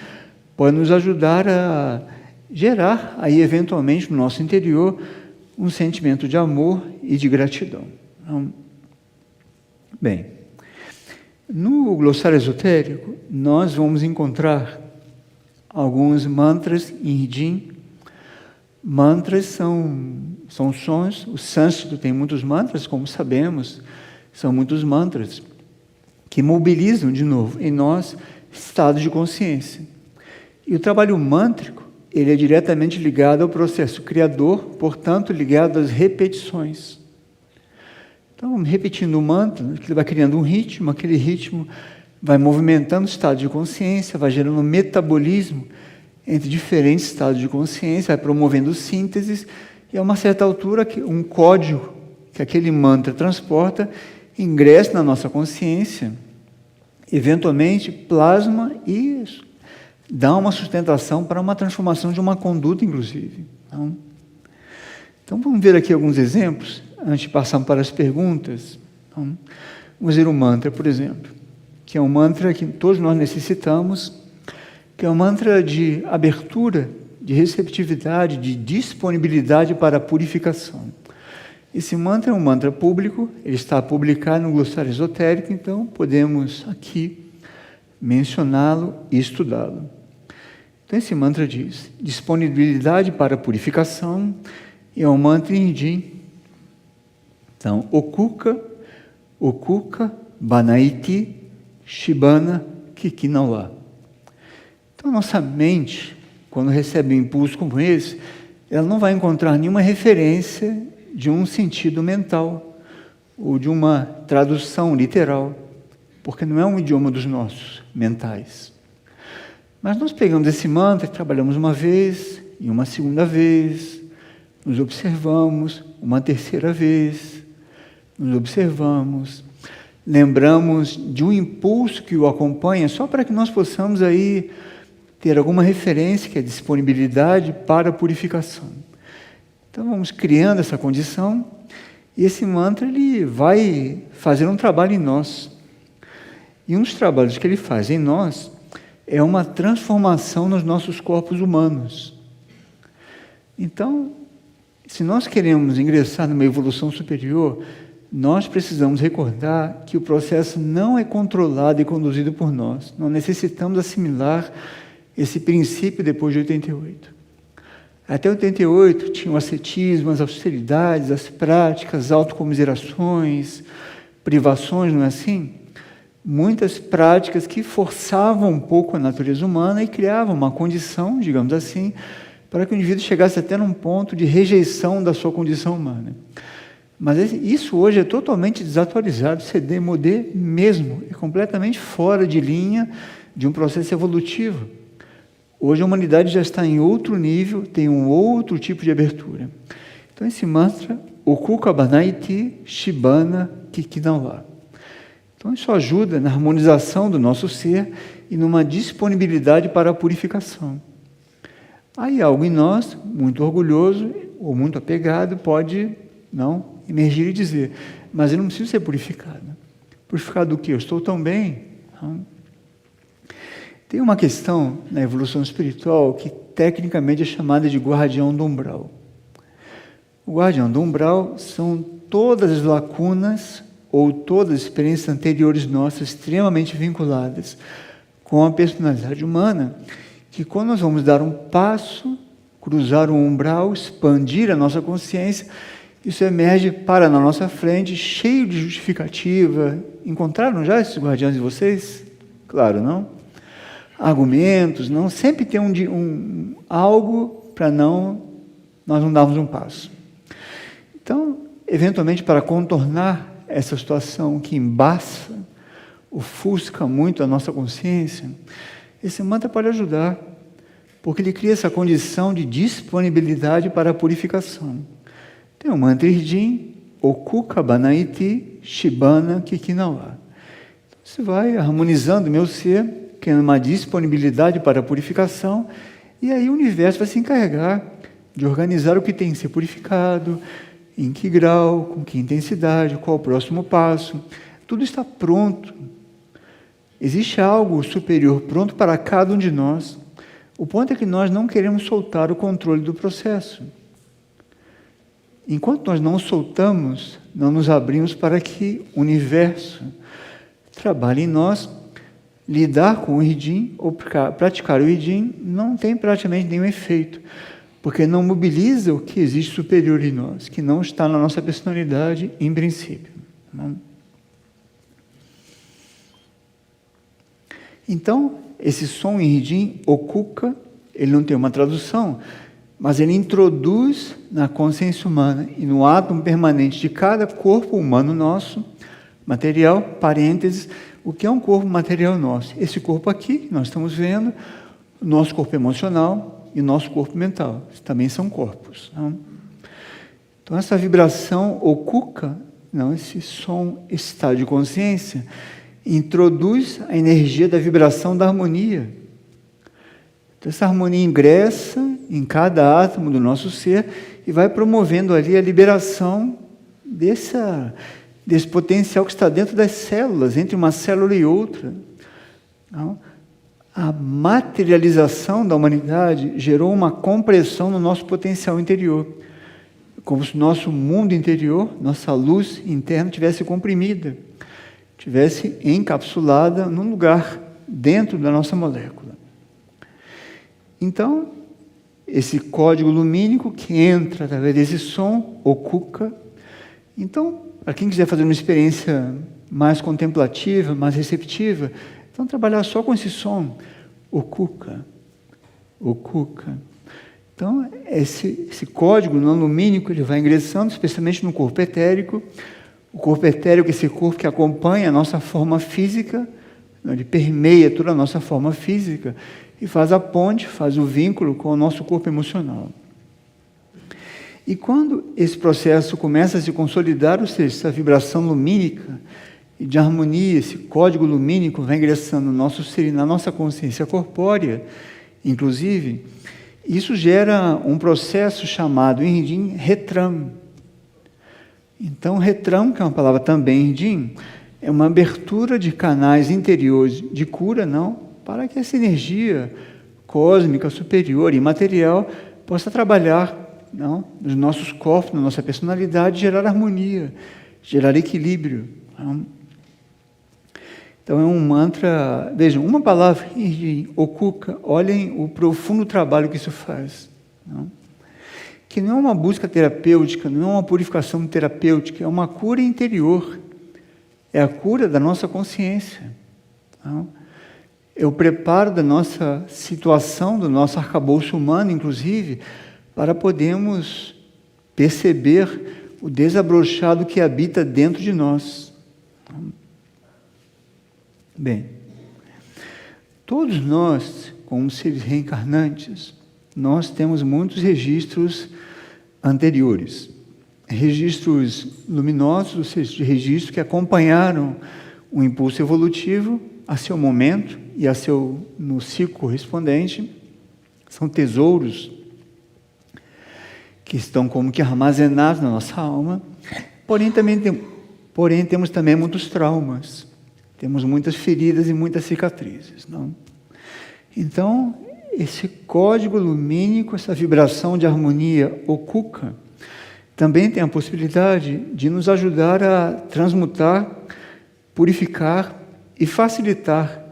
[SPEAKER 1] pode nos ajudar a gerar, aí eventualmente no nosso interior, um sentimento de amor e de gratidão. Bem, no glossário esotérico, nós vamos encontrar alguns mantras em Din. Mantras são sons, o sânscrito tem muitos mantras, como sabemos, são muitos mantras que mobilizam, de novo, em nós, estados de consciência. E o trabalho mântrico, ele é diretamente ligado ao processo criador, portanto, ligado às repetições. Então, repetindo o mantra, ele vai criando um ritmo, aquele ritmo vai movimentando o estado de consciência, vai gerando um metabolismo entre diferentes estados de consciência, vai promovendo sínteses, e a uma certa altura, um código que aquele mantra transporta, ingressa na nossa consciência, eventualmente plasma e dá uma sustentação para uma transformação de uma conduta, inclusive. Então, vamos ver aqui alguns exemplos, antes de passar para as perguntas. Vamos ver o mantra, por exemplo, que é um mantra que todos nós necessitamos, que é um mantra de abertura, de receptividade, de disponibilidade para a purificação. Esse mantra é um mantra público, ele está publicado no glossário esotérico, então podemos aqui mencioná-lo e estudá-lo. Então esse mantra diz, disponibilidade para a purificação, e é um mantra em Din. Então, Okuka, Banaiti, Shibana, Kikinawa. Então, nossa mente, quando recebe um impulso como esse, ela não vai encontrar nenhuma referência de um sentido mental. ou de uma tradução literal, porque não é um idioma dos nossos mentais. Mas nós pegamos esse mantra, trabalhamos uma vez, e uma segunda vez, nos observamos, uma terceira vez, nos observamos, lembramos de um impulso que o acompanha, só para que nós possamos aí ter alguma referência, que é a disponibilidade para a purificação. Então vamos criando essa condição, e esse mantra ele vai fazer um trabalho em nós. E um dos trabalhos que ele faz em nós é uma transformação nos nossos corpos humanos. Então, se nós queremos ingressar numa evolução superior, nós precisamos recordar que o processo não é controlado e conduzido por nós. Não necessitamos assimilar esse princípio depois de 88. Até 88 tinha o ascetismo, as austeridades, as práticas, autocomiserações, privações, não é assim? Muitas práticas que forçavam um pouco a natureza humana e criavam uma condição, digamos assim, para que o indivíduo chegasse até num ponto de rejeição da sua condição humana. Mas isso hoje é totalmente desatualizado, isso é démodé mesmo, é completamente fora de linha de um processo evolutivo. Hoje a humanidade já está em outro nível, tem um outro tipo de abertura. Então esse mantra, Okuka Banaiti Shibana Kikinawa. Então isso ajuda na harmonização do nosso ser e numa disponibilidade para a purificação. Aí algo em nós, muito orgulhoso ou muito apegado, pode não emergir e dizer, mas eu não preciso ser purificado. Purificado do quê? Eu estou tão bem. Não. Tem uma questão na evolução espiritual que tecnicamente é chamada de guardião do umbral. O guardião do umbral são todas as lacunas ou todas as experiências anteriores nossas extremamente vinculadas com a personalidade humana, que quando nós vamos dar um passo, cruzar um umbral, expandir a nossa consciência, isso emerge para na nossa frente, cheio de justificativa. Encontraram já esses guardiões de vocês? Claro, não? Argumentos, não? Sempre tem algo para nós não darmos um passo. Então, eventualmente, para contornar essa situação que embaça, ofusca muito a nossa consciência, esse mantra pode ajudar, porque ele cria essa condição de disponibilidade para a purificação. Tem o mantra Irjin, Okuka Banaiti Shibana Kikinawa. Então, você vai harmonizando o meu ser, criando uma disponibilidade para a purificação, e aí o universo vai se encarregar de organizar o que tem que ser purificado, em que grau, com que intensidade, qual o próximo passo. Tudo está pronto. Existe algo superior pronto para cada um de nós. O ponto é que nós não queremos soltar o controle do processo. Enquanto nós não soltamos, não nos abrimos para que o universo trabalhe em nós. Lidar com o Irjin ou praticar o Irjin não tem praticamente nenhum efeito, porque não mobiliza o que existe superior em nós, que não está na nossa personalidade em princípio. Não? Então, esse som Irjin, Okuka, ele não tem uma tradução, mas ele introduz na consciência humana e no átomo permanente de cada corpo humano nosso, material, parênteses, o que é um corpo material nosso? Esse corpo aqui, que nós estamos vendo, o nosso corpo emocional e o nosso corpo mental, também são corpos. Não? Então, essa vibração Okuka, não, esse som, esse estado de consciência, introduz a energia da vibração da harmonia. Então, essa harmonia ingressa em cada átomo do nosso ser e vai promovendo ali a liberação desse potencial que está dentro das células, entre uma célula e outra. Não? A materialização da humanidade gerou uma compressão no nosso potencial interior, como se o nosso mundo interior, nossa luz interna tivesse comprimida, tivesse encapsulada num lugar dentro da nossa molécula. Então, esse código lumínico que entra através desse som, Okuka. Então, para quem quiser fazer uma experiência mais contemplativa, mais receptiva, então trabalhar só com esse som, Okuka, Okuka. Então, esse código não lumínico, ele vai ingressando, especialmente no corpo etérico, O corpo etérico, esse corpo que acompanha a nossa forma física, ele permeia toda a nossa forma física e faz a ponte, faz o vínculo com o nosso corpo emocional. E quando esse processo começa a se consolidar, ou seja, essa vibração lumínica e de harmonia, esse código lumínico vai ingressando no nosso ser e na nossa consciência corpórea, inclusive, isso gera um processo chamado em Rindim Retram. Então, Retram, que é uma palavra também em Rindim, é uma abertura de canais interiores de cura, não, para que essa energia cósmica superior e material possa trabalhar, não, nos nossos corpos, na nossa personalidade, gerar harmonia, gerar equilíbrio. Não? Então é um mantra, vejam, uma palavra de Okuka, olhem o profundo trabalho que isso faz. Não? Que não é uma busca terapêutica, não é uma purificação terapêutica, é uma cura interior. É a cura da nossa consciência. Não? É o preparo da nossa situação, do nosso arcabouço humano, inclusive, para podermos perceber o desabrochado que habita dentro de nós. Bem, todos nós, como seres reencarnantes, nós temos muitos registros anteriores. Registros luminosos, ou seja, registros que acompanharam o impulso evolutivo a seu momento e no ciclo correspondente. São tesouros que estão como que armazenados na nossa alma, porém temos também muitos traumas, temos muitas feridas e muitas cicatrizes. Não? Então, esse código lumínico, essa vibração de harmonia Okuka, também tem a possibilidade de nos ajudar a transmutar, purificar e facilitar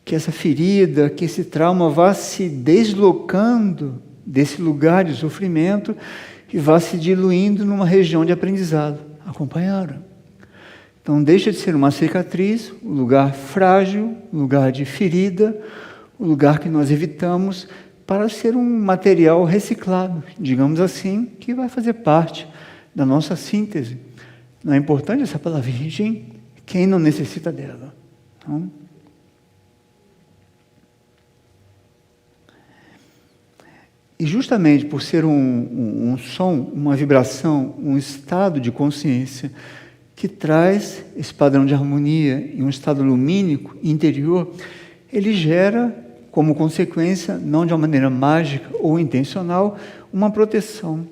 [SPEAKER 1] que essa ferida, que esse trauma vá se deslocando desse lugar de sofrimento e vá se diluindo numa região de aprendizado. Acompanharam? Então, deixa de ser uma cicatriz, um lugar frágil, um lugar de ferida, um lugar que nós evitamos, para ser um material reciclado, digamos assim, que vai fazer parte da nossa síntese. Não é importante essa palavra virgem? Quem não necessita dela? Não? E justamente por ser um som, uma vibração, um estado de consciência que traz esse padrão de harmonia e um estado lumínico interior, ele gera, como consequência, não de uma maneira mágica ou intencional, uma proteção.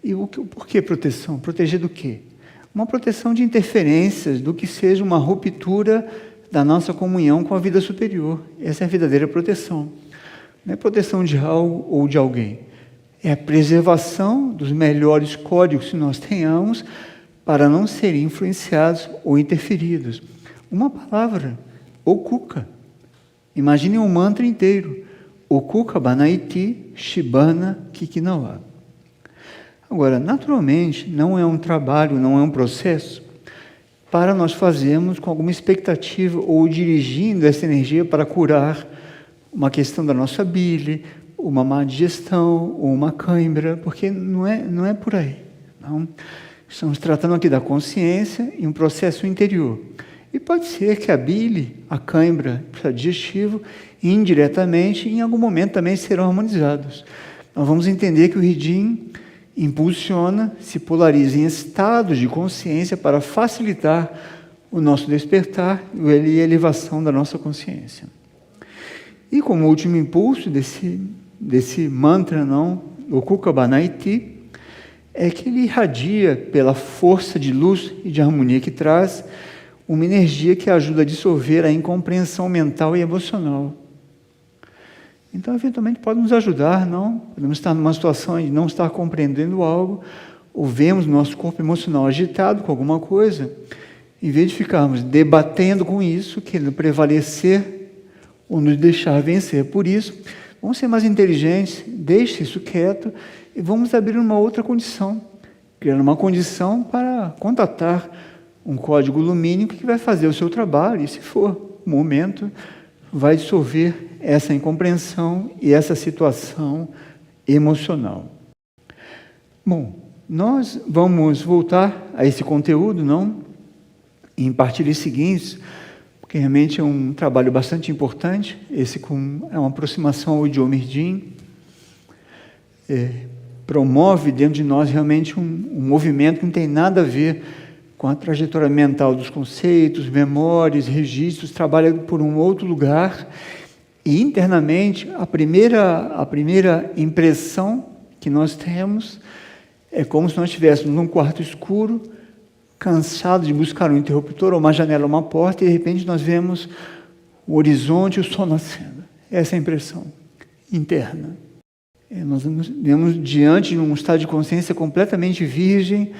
[SPEAKER 1] E por que proteção? Proteger do quê? Uma proteção de interferências, do que seja uma ruptura da nossa comunhão com a vida superior. Essa é a verdadeira proteção. Não é proteção de algo ou de alguém. É a preservação dos melhores códigos que nós tenhamos para não serem influenciados ou interferidos. Uma palavra, Okuka. Imaginem um mantra inteiro. Okuka Banaiti Shibana Kikinawa. Agora, naturalmente, não é um trabalho, não é um processo para nós fazermos com alguma expectativa ou dirigindo essa energia para curar uma questão da nossa bile, uma má digestão ou uma cãibra, porque não é por aí. Não. Estamos tratando aqui da consciência e um processo interior. E pode ser que a bile, a cãibra, o digestivo, indiretamente, em algum momento também serão harmonizados. Nós vamos entender que o Rindim impulsiona, se polariza em estados de consciência para facilitar o nosso despertar e a elevação da nossa consciência. E como último impulso desse mantra, não, Okuka Banaiti, é que ele irradia pela força de luz e de harmonia que traz uma energia que ajuda a dissolver a incompreensão mental e emocional. Então, eventualmente, pode nos ajudar, não? Podemos estar numa situação de não estar compreendendo algo, ou vemos nosso corpo emocional agitado com alguma coisa, em vez de ficarmos debatendo com isso, querendo prevalecer ou nos deixar vencer por isso, vamos ser mais inteligentes, deixe isso quieto e vamos abrir uma outra condição, criando uma condição para contatar um código lumínico que vai fazer o seu trabalho e, se for o momento, vai dissolver essa incompreensão e essa situação emocional. Bom, Nós vamos voltar a esse conteúdo, não? Em partilhas seguintes, porque realmente é um trabalho bastante importante. Esse é uma aproximação ao idioma Irdim. Promove dentro de nós realmente um movimento que não tem nada a ver com a trajetória mental dos conceitos, memórias, registros, trabalha por um outro lugar. E internamente, a primeira impressão que nós temos é como se nós estivéssemos num quarto escuro, cansados de buscar um interruptor, ou uma janela, ou uma porta, e de repente nós vemos o horizonte e o sol nascendo. Essa é a impressão interna. Nós vemos diante de um estado de consciência completamente virgem,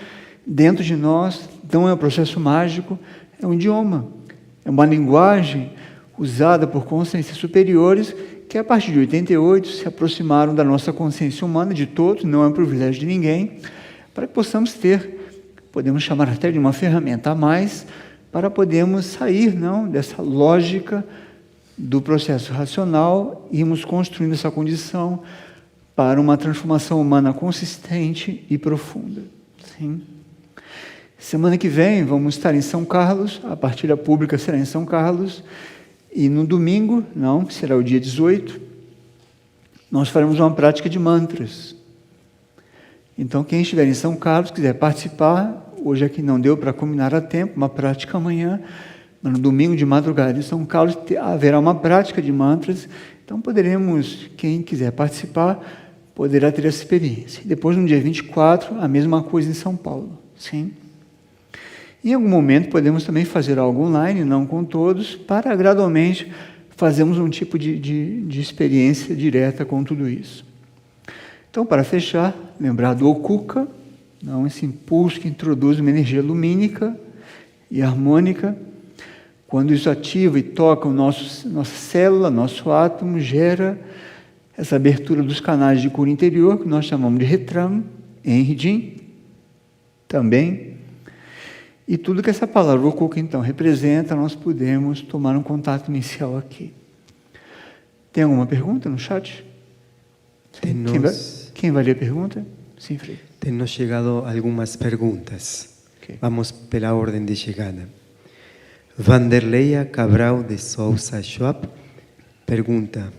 [SPEAKER 1] dentro de nós. Então é um processo mágico, é um idioma, é uma linguagem usada por consciências superiores que a partir de 88 se aproximaram da nossa consciência humana, de todos, não é um privilégio de ninguém, para que possamos podemos chamar até de uma ferramenta a mais, para podermos sair dessa lógica do processo racional e irmos construindo essa condição para uma transformação humana consistente e profunda. Sim. Semana que vem vamos estar em São Carlos, a partilha pública será em São Carlos, e no domingo, que será o dia 18, nós faremos uma prática de mantras. Então, quem estiver em São Carlos, quiser participar, hoje aqui não deu para combinar a tempo, uma prática amanhã, mas no domingo de madrugada em São Carlos haverá uma prática de mantras, então poderemos, quem quiser participar, poderá ter essa experiência. Depois, no dia 24, a mesma coisa em São Paulo. Sim. Em algum momento podemos também fazer algo online, não com todos, para gradualmente fazermos um tipo de experiência direta com tudo isso. Então, para fechar, lembrar do Okuka, esse impulso que introduz uma energia lumínica e harmônica. Quando isso ativa e toca nossa célula, nosso átomo, gera essa abertura dos canais de cura interior, que nós chamamos de Retram, em Irdim, também. E tudo que essa palavra Okuka, então, representa, nós podemos tomar um contato inicial aqui. Tem alguma pergunta no chat? Quem vai ler a pergunta? Sim, Frei.
[SPEAKER 2] Tem-nos chegado algumas perguntas. Okay. Vamos pela ordem de chegada. Vanderleia Cabral de Souza Schwab pergunta: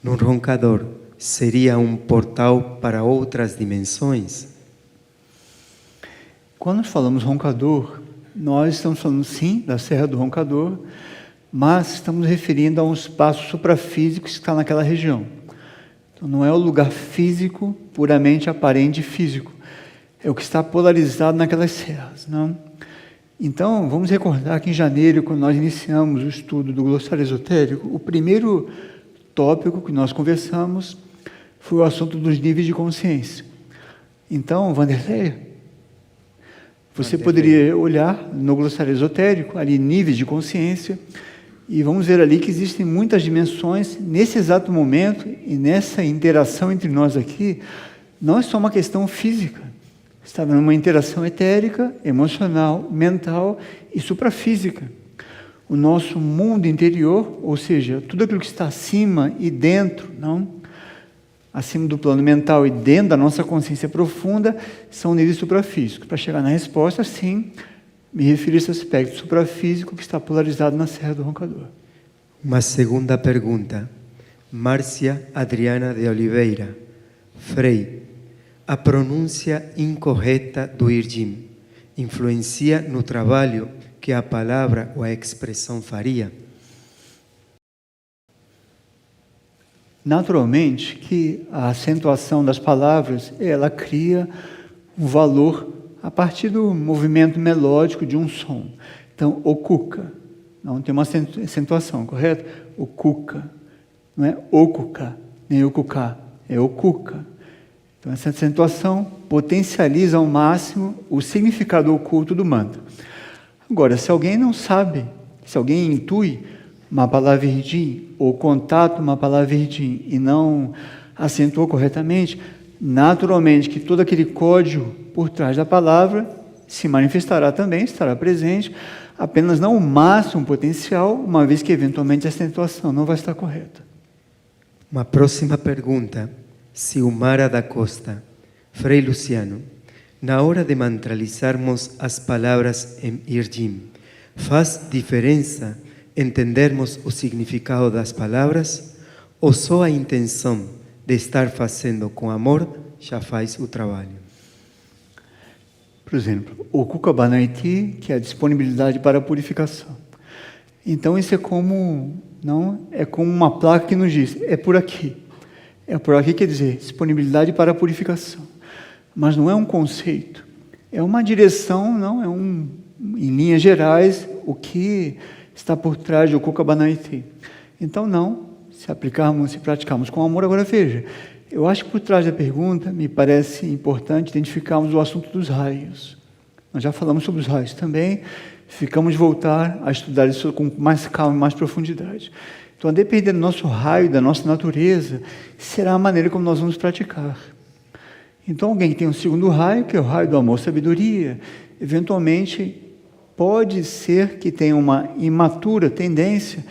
[SPEAKER 2] no roncador seria um portal para outras dimensões?
[SPEAKER 1] Quando nós falamos roncador, nós estamos falando sim da Serra do Roncador, mas estamos referindo a um espaço suprafísico que está naquela região. Então não é o lugar físico, puramente aparente físico, é o que está polarizado naquelas serras, não? Então, vamos recordar que em janeiro, quando nós iniciamos o estudo do glossário esotérico, o primeiro tópico que nós conversamos foi o assunto dos níveis de consciência. Então, Vanderleia, você poderia olhar no glossário esotérico, ali níveis de consciência, e vamos ver ali que existem muitas dimensões nesse exato momento, e nessa interação entre nós aqui, não é só uma questão física, está havendo uma interação etérica, emocional, mental e suprafísica. O nosso mundo interior, ou seja, tudo aquilo que está acima e dentro, acima do plano mental e dentro da nossa consciência profunda, são níveis suprafísicos. Para chegar na resposta, sim, me refiro a esse aspecto suprafísico que está polarizado na Serra do Roncador.
[SPEAKER 2] Uma segunda pergunta. Márcia Adriana de Oliveira. Frei, a pronúncia incorreta do Irdim influencia no trabalho que a palavra ou a expressão faria?
[SPEAKER 1] Naturalmente que a acentuação das palavras, ela cria um valor a partir do movimento melódico de um som. Então, Okuka, não tem uma acentuação, correto? Okuka, não é Okuka, nem Okuka, é Okuka. Então, essa acentuação potencializa ao máximo o significado oculto do mantra. Agora, se alguém não sabe, se alguém intui uma palavra Irdim, ou contato uma palavra Irdim, e não acentuou corretamente, naturalmente que todo aquele código por trás da palavra se manifestará também, estará presente, apenas não o máximo potencial, uma vez que eventualmente a acentuação não vai estar correta.
[SPEAKER 2] Uma próxima pergunta. Silmara da Costa. Frei Luciano, na hora de mantralizarmos as palavras em Irjim, faz diferença entendermos o significado das palavras ou só a intenção de estar fazendo com amor já faz o trabalho?
[SPEAKER 1] Por exemplo, o Kukabanaiti, que é a disponibilidade para a purificação. Então isso é como uma placa que nos diz, é por aqui. É por aqui, quer dizer, disponibilidade para a purificação. Mas não é um conceito, é uma direção, em linhas gerais, o que está por trás do Kukabanaiti. Então se aplicarmos, se praticarmos com amor, agora veja, eu acho que por trás da pergunta me parece importante identificarmos o assunto dos raios. Nós já falamos sobre os raios também, ficamos de voltar a estudar isso com mais calma e mais profundidade. Então, a depender do nosso raio, da nossa natureza, será a maneira como nós vamos praticar. Então, alguém que tem um segundo raio, que é o raio do amor, sabedoria, eventualmente pode ser que tenha uma imatura tendência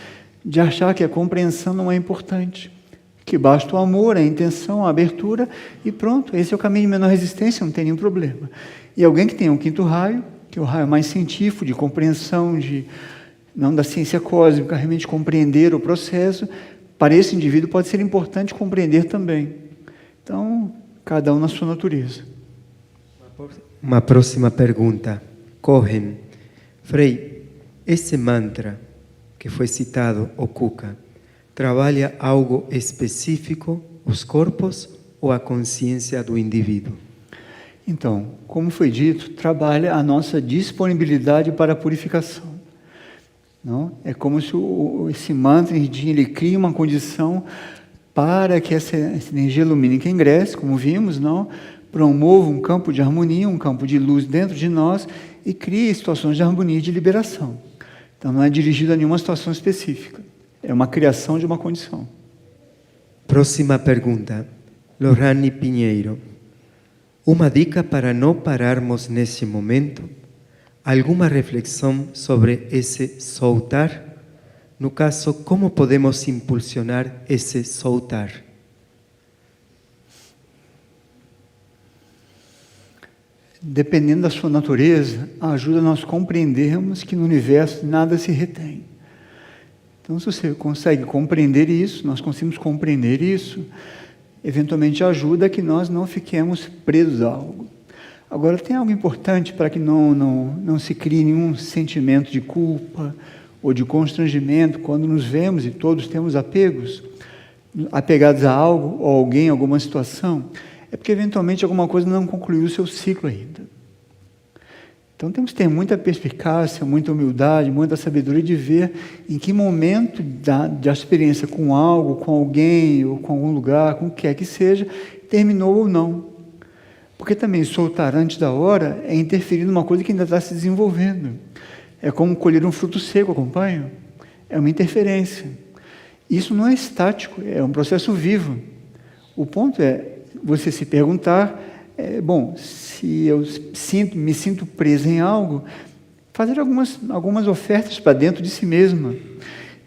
[SPEAKER 1] de achar que a compreensão não é importante, que basta o amor, a intenção, a abertura e pronto, esse é o caminho de menor resistência, não tem nenhum problema. E alguém que tem um quinto raio, que é o raio mais científico, de compreensão, não da ciência cósmica, realmente compreender o processo, para esse indivíduo pode ser importante compreender também. Então, cada um na sua natureza.
[SPEAKER 2] Uma próxima pergunta. Cohen, Frei, esse mantra que foi citado, o Kuka, trabalha algo específico, os corpos ou a consciência do indivíduo?
[SPEAKER 1] Então, como foi dito, trabalha a nossa disponibilidade para a purificação. Não? É como se esse mantra ele cria uma condição para que essa energia lumínica ingresse, como vimos, promova um campo de harmonia, um campo de luz dentro de nós e crie situações de harmonia e de liberação. Então, não é dirigido a nenhuma situação específica. É uma criação de uma condição.
[SPEAKER 2] Próxima pergunta. Lorane Pinheiro. Uma dica para não pararmos nesse momento? Alguma reflexão sobre esse soltar? No caso, como podemos impulsionar esse soltar?
[SPEAKER 1] Dependendo da sua natureza, ajuda a nós compreendermos que no universo nada se retém. Então, se você consegue compreender isso, nós conseguimos compreender isso, eventualmente ajuda a que nós não fiquemos presos a algo. Agora, tem algo importante para que não se crie nenhum sentimento de culpa ou de constrangimento quando nos vemos, e todos temos apegados a algo ou alguém, alguma situação, é porque eventualmente alguma coisa não concluiu o seu ciclo ainda. Então temos que ter muita perspicácia, muita humildade, muita sabedoria de ver em que momento da experiência com algo, com alguém, ou com algum lugar, com o que quer que seja, terminou ou não. Porque também soltar antes da hora é interferir numa coisa que ainda está se desenvolvendo. É como colher um fruto seco, acompanha? É uma interferência. Isso não é estático, é um processo vivo. O ponto é você se perguntar, se eu me sinto preso em algo, fazer algumas ofertas para dentro de si mesma.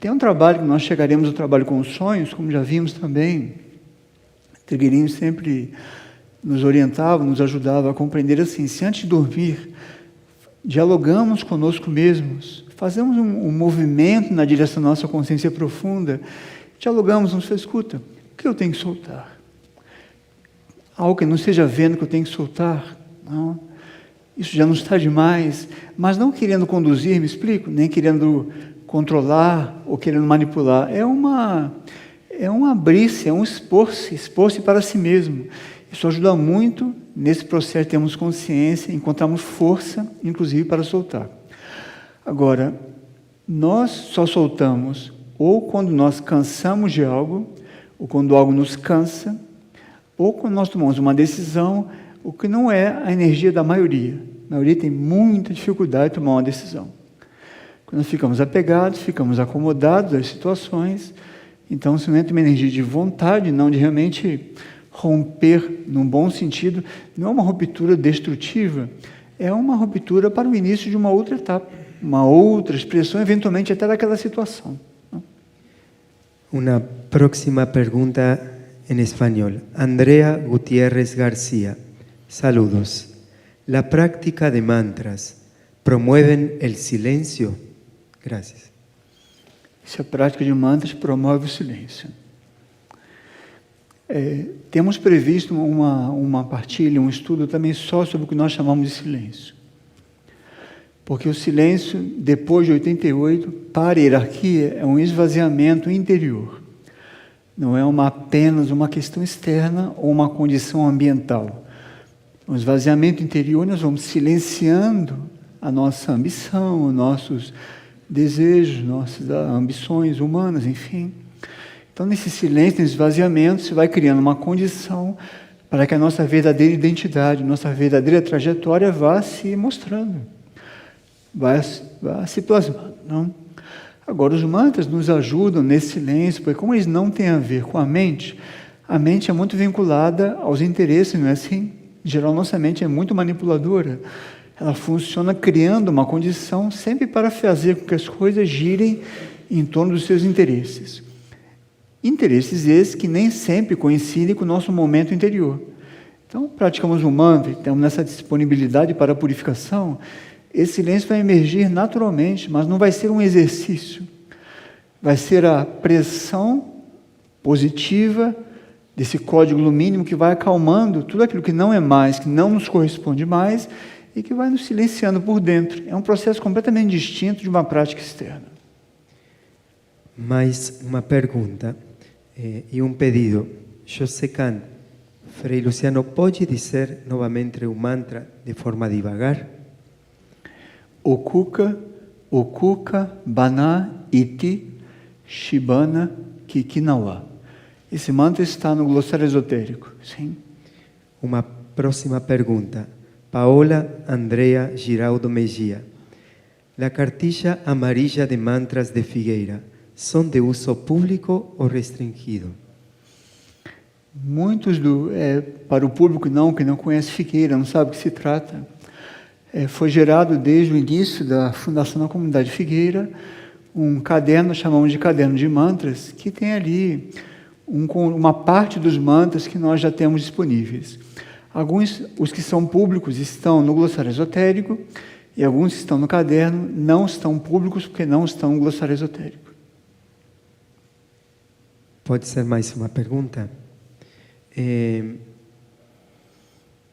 [SPEAKER 1] Tem um trabalho que nós chegaremos ao trabalho com os sonhos, como já vimos também. Trigueirinho sempre nos orientava, nos ajudava a compreender assim, se antes de dormir, dialogamos conosco mesmos, fazemos um movimento na direção da nossa consciência profunda, dialogamos, nos escuta, o que eu tenho que soltar? Algo que não esteja vendo que eu tenho que soltar, não. Isso já não está demais, mas não querendo conduzir, me explico, nem querendo controlar ou querendo manipular, é um abrir-se, é um expor-se para si mesmo. Isso ajuda muito nesse processo, temos consciência, encontramos força, inclusive para soltar. Agora, nós só soltamos ou quando nós cansamos de algo, ou quando algo nos cansa, ou quando nós tomamos uma decisão, o que não é a energia da maioria. A maioria tem muita dificuldade de tomar uma decisão. Quando nós ficamos apegados, ficamos acomodados às situações, então se não entra uma energia de vontade, não de realmente romper, num bom sentido, não é uma ruptura destrutiva, é uma ruptura para o início de uma outra etapa, uma outra expressão, eventualmente até daquela situação.
[SPEAKER 2] Uma próxima pergunta em espanhol. Andrea Gutiérrez García. Saludos. ¿La práctica de mantras promueven el silencio? Gracias.
[SPEAKER 1] Se a prática de mantras promove o silêncio. Temos previsto uma partilha, um estudo também só sobre o que nós chamamos de silêncio. Porque o silêncio, depois de 88, para a hierarquia, é um esvaziamento interior. Não é apenas uma questão externa ou uma condição ambiental. Um esvaziamento interior, nós vamos silenciando a nossa ambição, os nossos desejos, nossas ambições humanas, enfim. Então, nesse silêncio, nesse esvaziamento, se vai criando uma condição para que a nossa verdadeira identidade, nossa verdadeira trajetória vá se mostrando, vá se plasmando, não? Agora, os mantras nos ajudam nesse silêncio, porque como eles não têm a ver com a mente é muito vinculada aos interesses, não é assim? Em geral, nossa mente é muito manipuladora. Ela funciona criando uma condição sempre para fazer com que as coisas girem em torno dos seus interesses. Interesses esses que nem sempre coincidem com o nosso momento interior. Então, praticamos o mantra, temos nessa disponibilidade para a purificação, esse silêncio vai emergir naturalmente, mas não vai ser um exercício. Vai ser a pressão positiva desse código lumínimo que vai acalmando tudo aquilo que não é mais, que não nos corresponde mais e que vai nos silenciando por dentro. É um processo completamente distinto de uma prática externa.
[SPEAKER 2] Mais uma pergunta e um pedido. José Can, Frei Luciano, pode dizer novamente o mantra de forma devagar?
[SPEAKER 1] Okuka, Okuka, Bana, Iti, Shibana, Kikinawa. Esse mantra está no glossário esotérico, sim.
[SPEAKER 2] Uma próxima pergunta. Paola Andrea Giraldo Mejia. La cartilla amarilla de mantras de Figueira são de uso público ou restringido?
[SPEAKER 1] Muitos para o público que não conhece Figueira, não sabe o que se trata. Foi gerado desde o início da fundação da comunidade Figueira um caderno, chamamos de caderno de mantras, que tem ali uma parte dos mantras que nós já temos disponíveis. Alguns, os que são públicos, estão no glossário esotérico, e alguns que estão no caderno não estão públicos porque não estão no glossário esotérico.
[SPEAKER 2] Pode ser mais uma pergunta?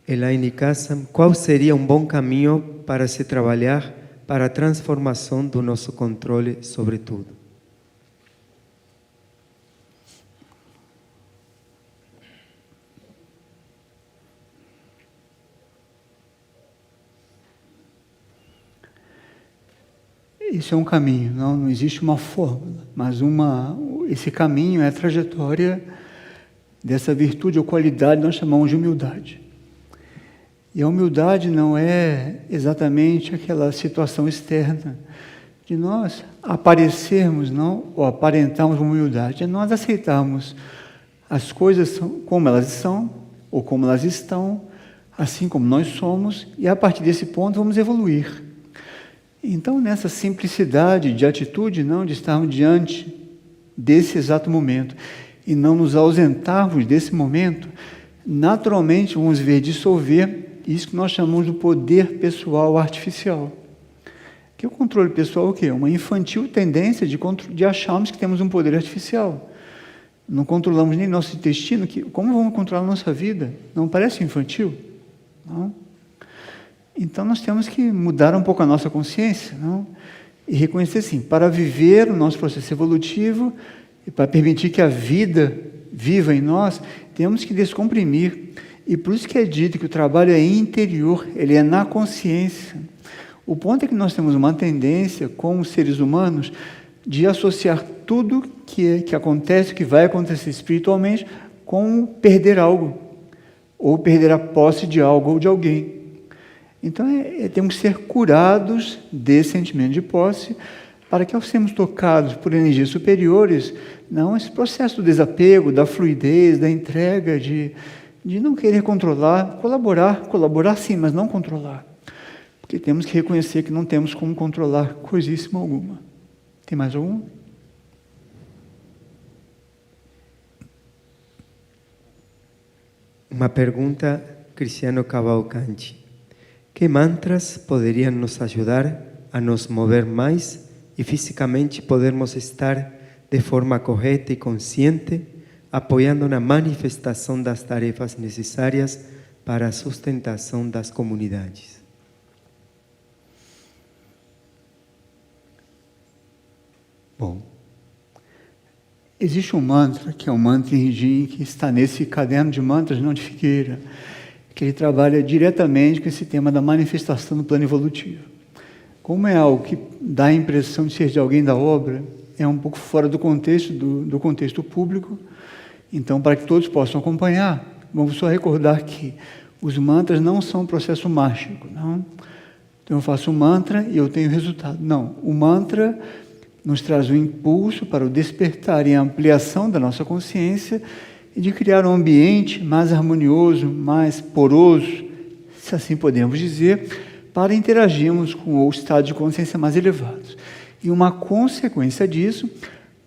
[SPEAKER 2] Elaine Kassam, qual seria um bom caminho para se trabalhar para a transformação do nosso controle sobre tudo?
[SPEAKER 1] Isso é um caminho, não existe uma fórmula, mas esse caminho é a trajetória dessa virtude ou qualidade nós chamamos de humildade. E a humildade não é exatamente aquela situação externa de nós aparecermos, não, ou aparentarmos humildade, é nós aceitarmos as coisas como elas são, ou como elas estão, assim como nós somos, e a partir desse ponto vamos evoluir. Então, nessa simplicidade de atitude, não, de estarmos diante desse exato momento e não nos ausentarmos desse momento, naturalmente vamos ver dissolver isso que nós chamamos de poder pessoal artificial. Que o controle pessoal é o quê? Uma infantil tendência de acharmos que temos um poder artificial. Não controlamos nem nosso intestino, como vamos controlar a nossa vida? Não parece infantil? Não? Então, nós temos que mudar um pouco a nossa consciência, não? E reconhecer, sim, para viver o nosso processo evolutivo e para permitir que a vida viva em nós, temos que descomprimir. E por isso que é dito que o trabalho é interior, ele é na consciência. O ponto é que nós temos uma tendência, como seres humanos, de associar tudo que acontece, que vai acontecer espiritualmente, com perder algo, ou perder a posse de algo ou de alguém. Então, temos que ser curados desse sentimento de posse, para que ao sermos tocados por energias superiores, não esse processo do desapego, da fluidez, da entrega, de não querer controlar, colaborar sim, mas não controlar. Porque temos que reconhecer que não temos como controlar coisíssima alguma. Tem mais algum?
[SPEAKER 2] Uma pergunta, Cristiano Cavalcanti. Que mantras poderiam nos ajudar a nos mover mais e fisicamente podermos estar de forma correta e consciente, apoiando na manifestação das tarefas necessárias para a sustentação das comunidades?
[SPEAKER 1] Bom, existe um mantra, que é o mantra Rinjin, que está nesse caderno de mantras não de Figueira, que ele trabalha diretamente com esse tema da manifestação do plano evolutivo. Como é algo que dá a impressão de ser de alguém da obra, é um pouco fora do contexto, do contexto público. Então, para que todos possam acompanhar, vamos só recordar que os mantras não são um processo mágico, não? Então, eu faço um mantra e eu tenho resultado. Não, o mantra nos traz um impulso para o despertar e a ampliação da nossa consciência e de criar um ambiente mais harmonioso, mais poroso, se assim podemos dizer, para interagirmos com o estado de consciência mais elevados. E uma consequência disso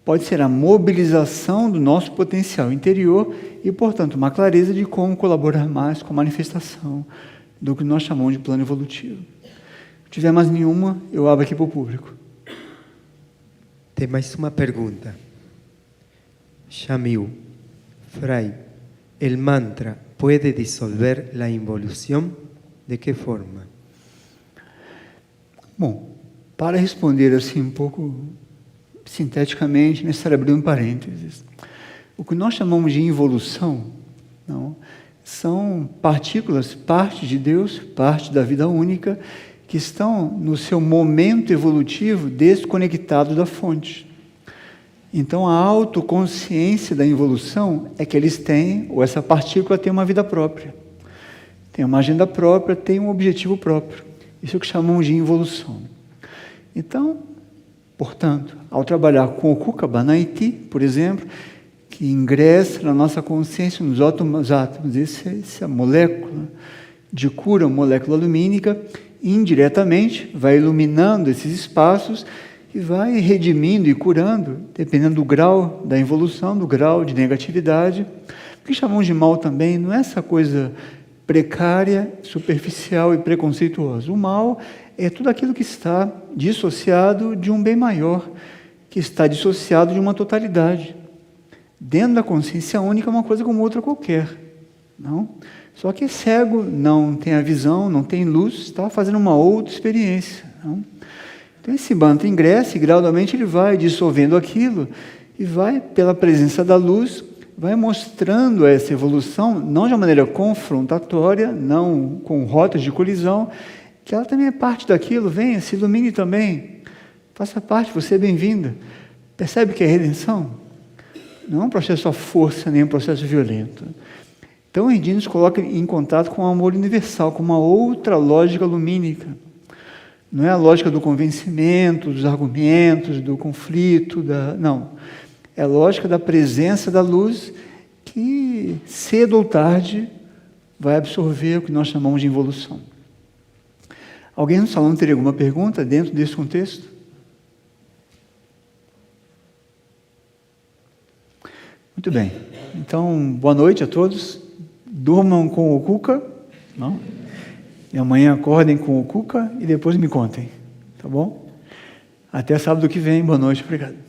[SPEAKER 1] pode ser a mobilização do nosso potencial interior e, portanto, uma clareza de como colaborar mais com a manifestação do que nós chamamos de plano evolutivo. Se tiver mais nenhuma, eu abro aqui para o público.
[SPEAKER 2] Tem mais uma pergunta. Shamil, Fray, ¿el mantra puede disolver la involución? ¿De qué forma?
[SPEAKER 1] Bom, para responder assim um pouco sinteticamente, necessário abrir um parênteses. O que nós chamamos de involução, não, são partículas, parte de Deus, parte da vida única, que estão no seu momento evolutivo desconectados da fonte. Então, a autoconsciência da involução é que eles têm, ou essa partícula tem uma vida própria, tem uma agenda própria, tem um objetivo próprio. Isso é o que chamamos de involução. Então, portanto, ao trabalhar com o Kuka Banaiti, por exemplo, que ingressa na nossa consciência, nos átomos, essa molécula de cura, molécula lumínica, indiretamente vai iluminando esses espaços e vai redimindo e curando, dependendo do grau da evolução, do grau de negatividade. O que chamamos de mal também não é essa coisa precária, superficial e preconceituosa. O mal é tudo aquilo que está dissociado de um bem maior, que está dissociado de uma totalidade. Dentro da consciência única é uma coisa como outra qualquer, não? Só que é cego, não tem a visão, não tem luz, está fazendo uma outra experiência, não? Então esse mantra ingressa e gradualmente ele vai dissolvendo aquilo e vai, pela presença da luz, vai mostrando essa evolução, não de uma maneira confrontatória, não com rotas de colisão, que ela também é parte daquilo, venha, se ilumine também, faça parte, você é bem-vinda. Percebe que é redenção? Não é um processo à força, nem um processo violento. Então, o Rinjin nos coloca em contato com o amor universal, com uma outra lógica lumínica. Não é a lógica do convencimento, dos argumentos, do conflito, não. É a lógica da presença da luz que, cedo ou tarde, vai absorver o que nós chamamos de involução. Alguém no salão teria alguma pergunta dentro desse contexto? Muito bem. Então, boa noite a todos. Durmam com o Kuka, não? E amanhã acordem com o Kuka e depois me contem, tá bom? Até sábado que vem. Boa noite, obrigado.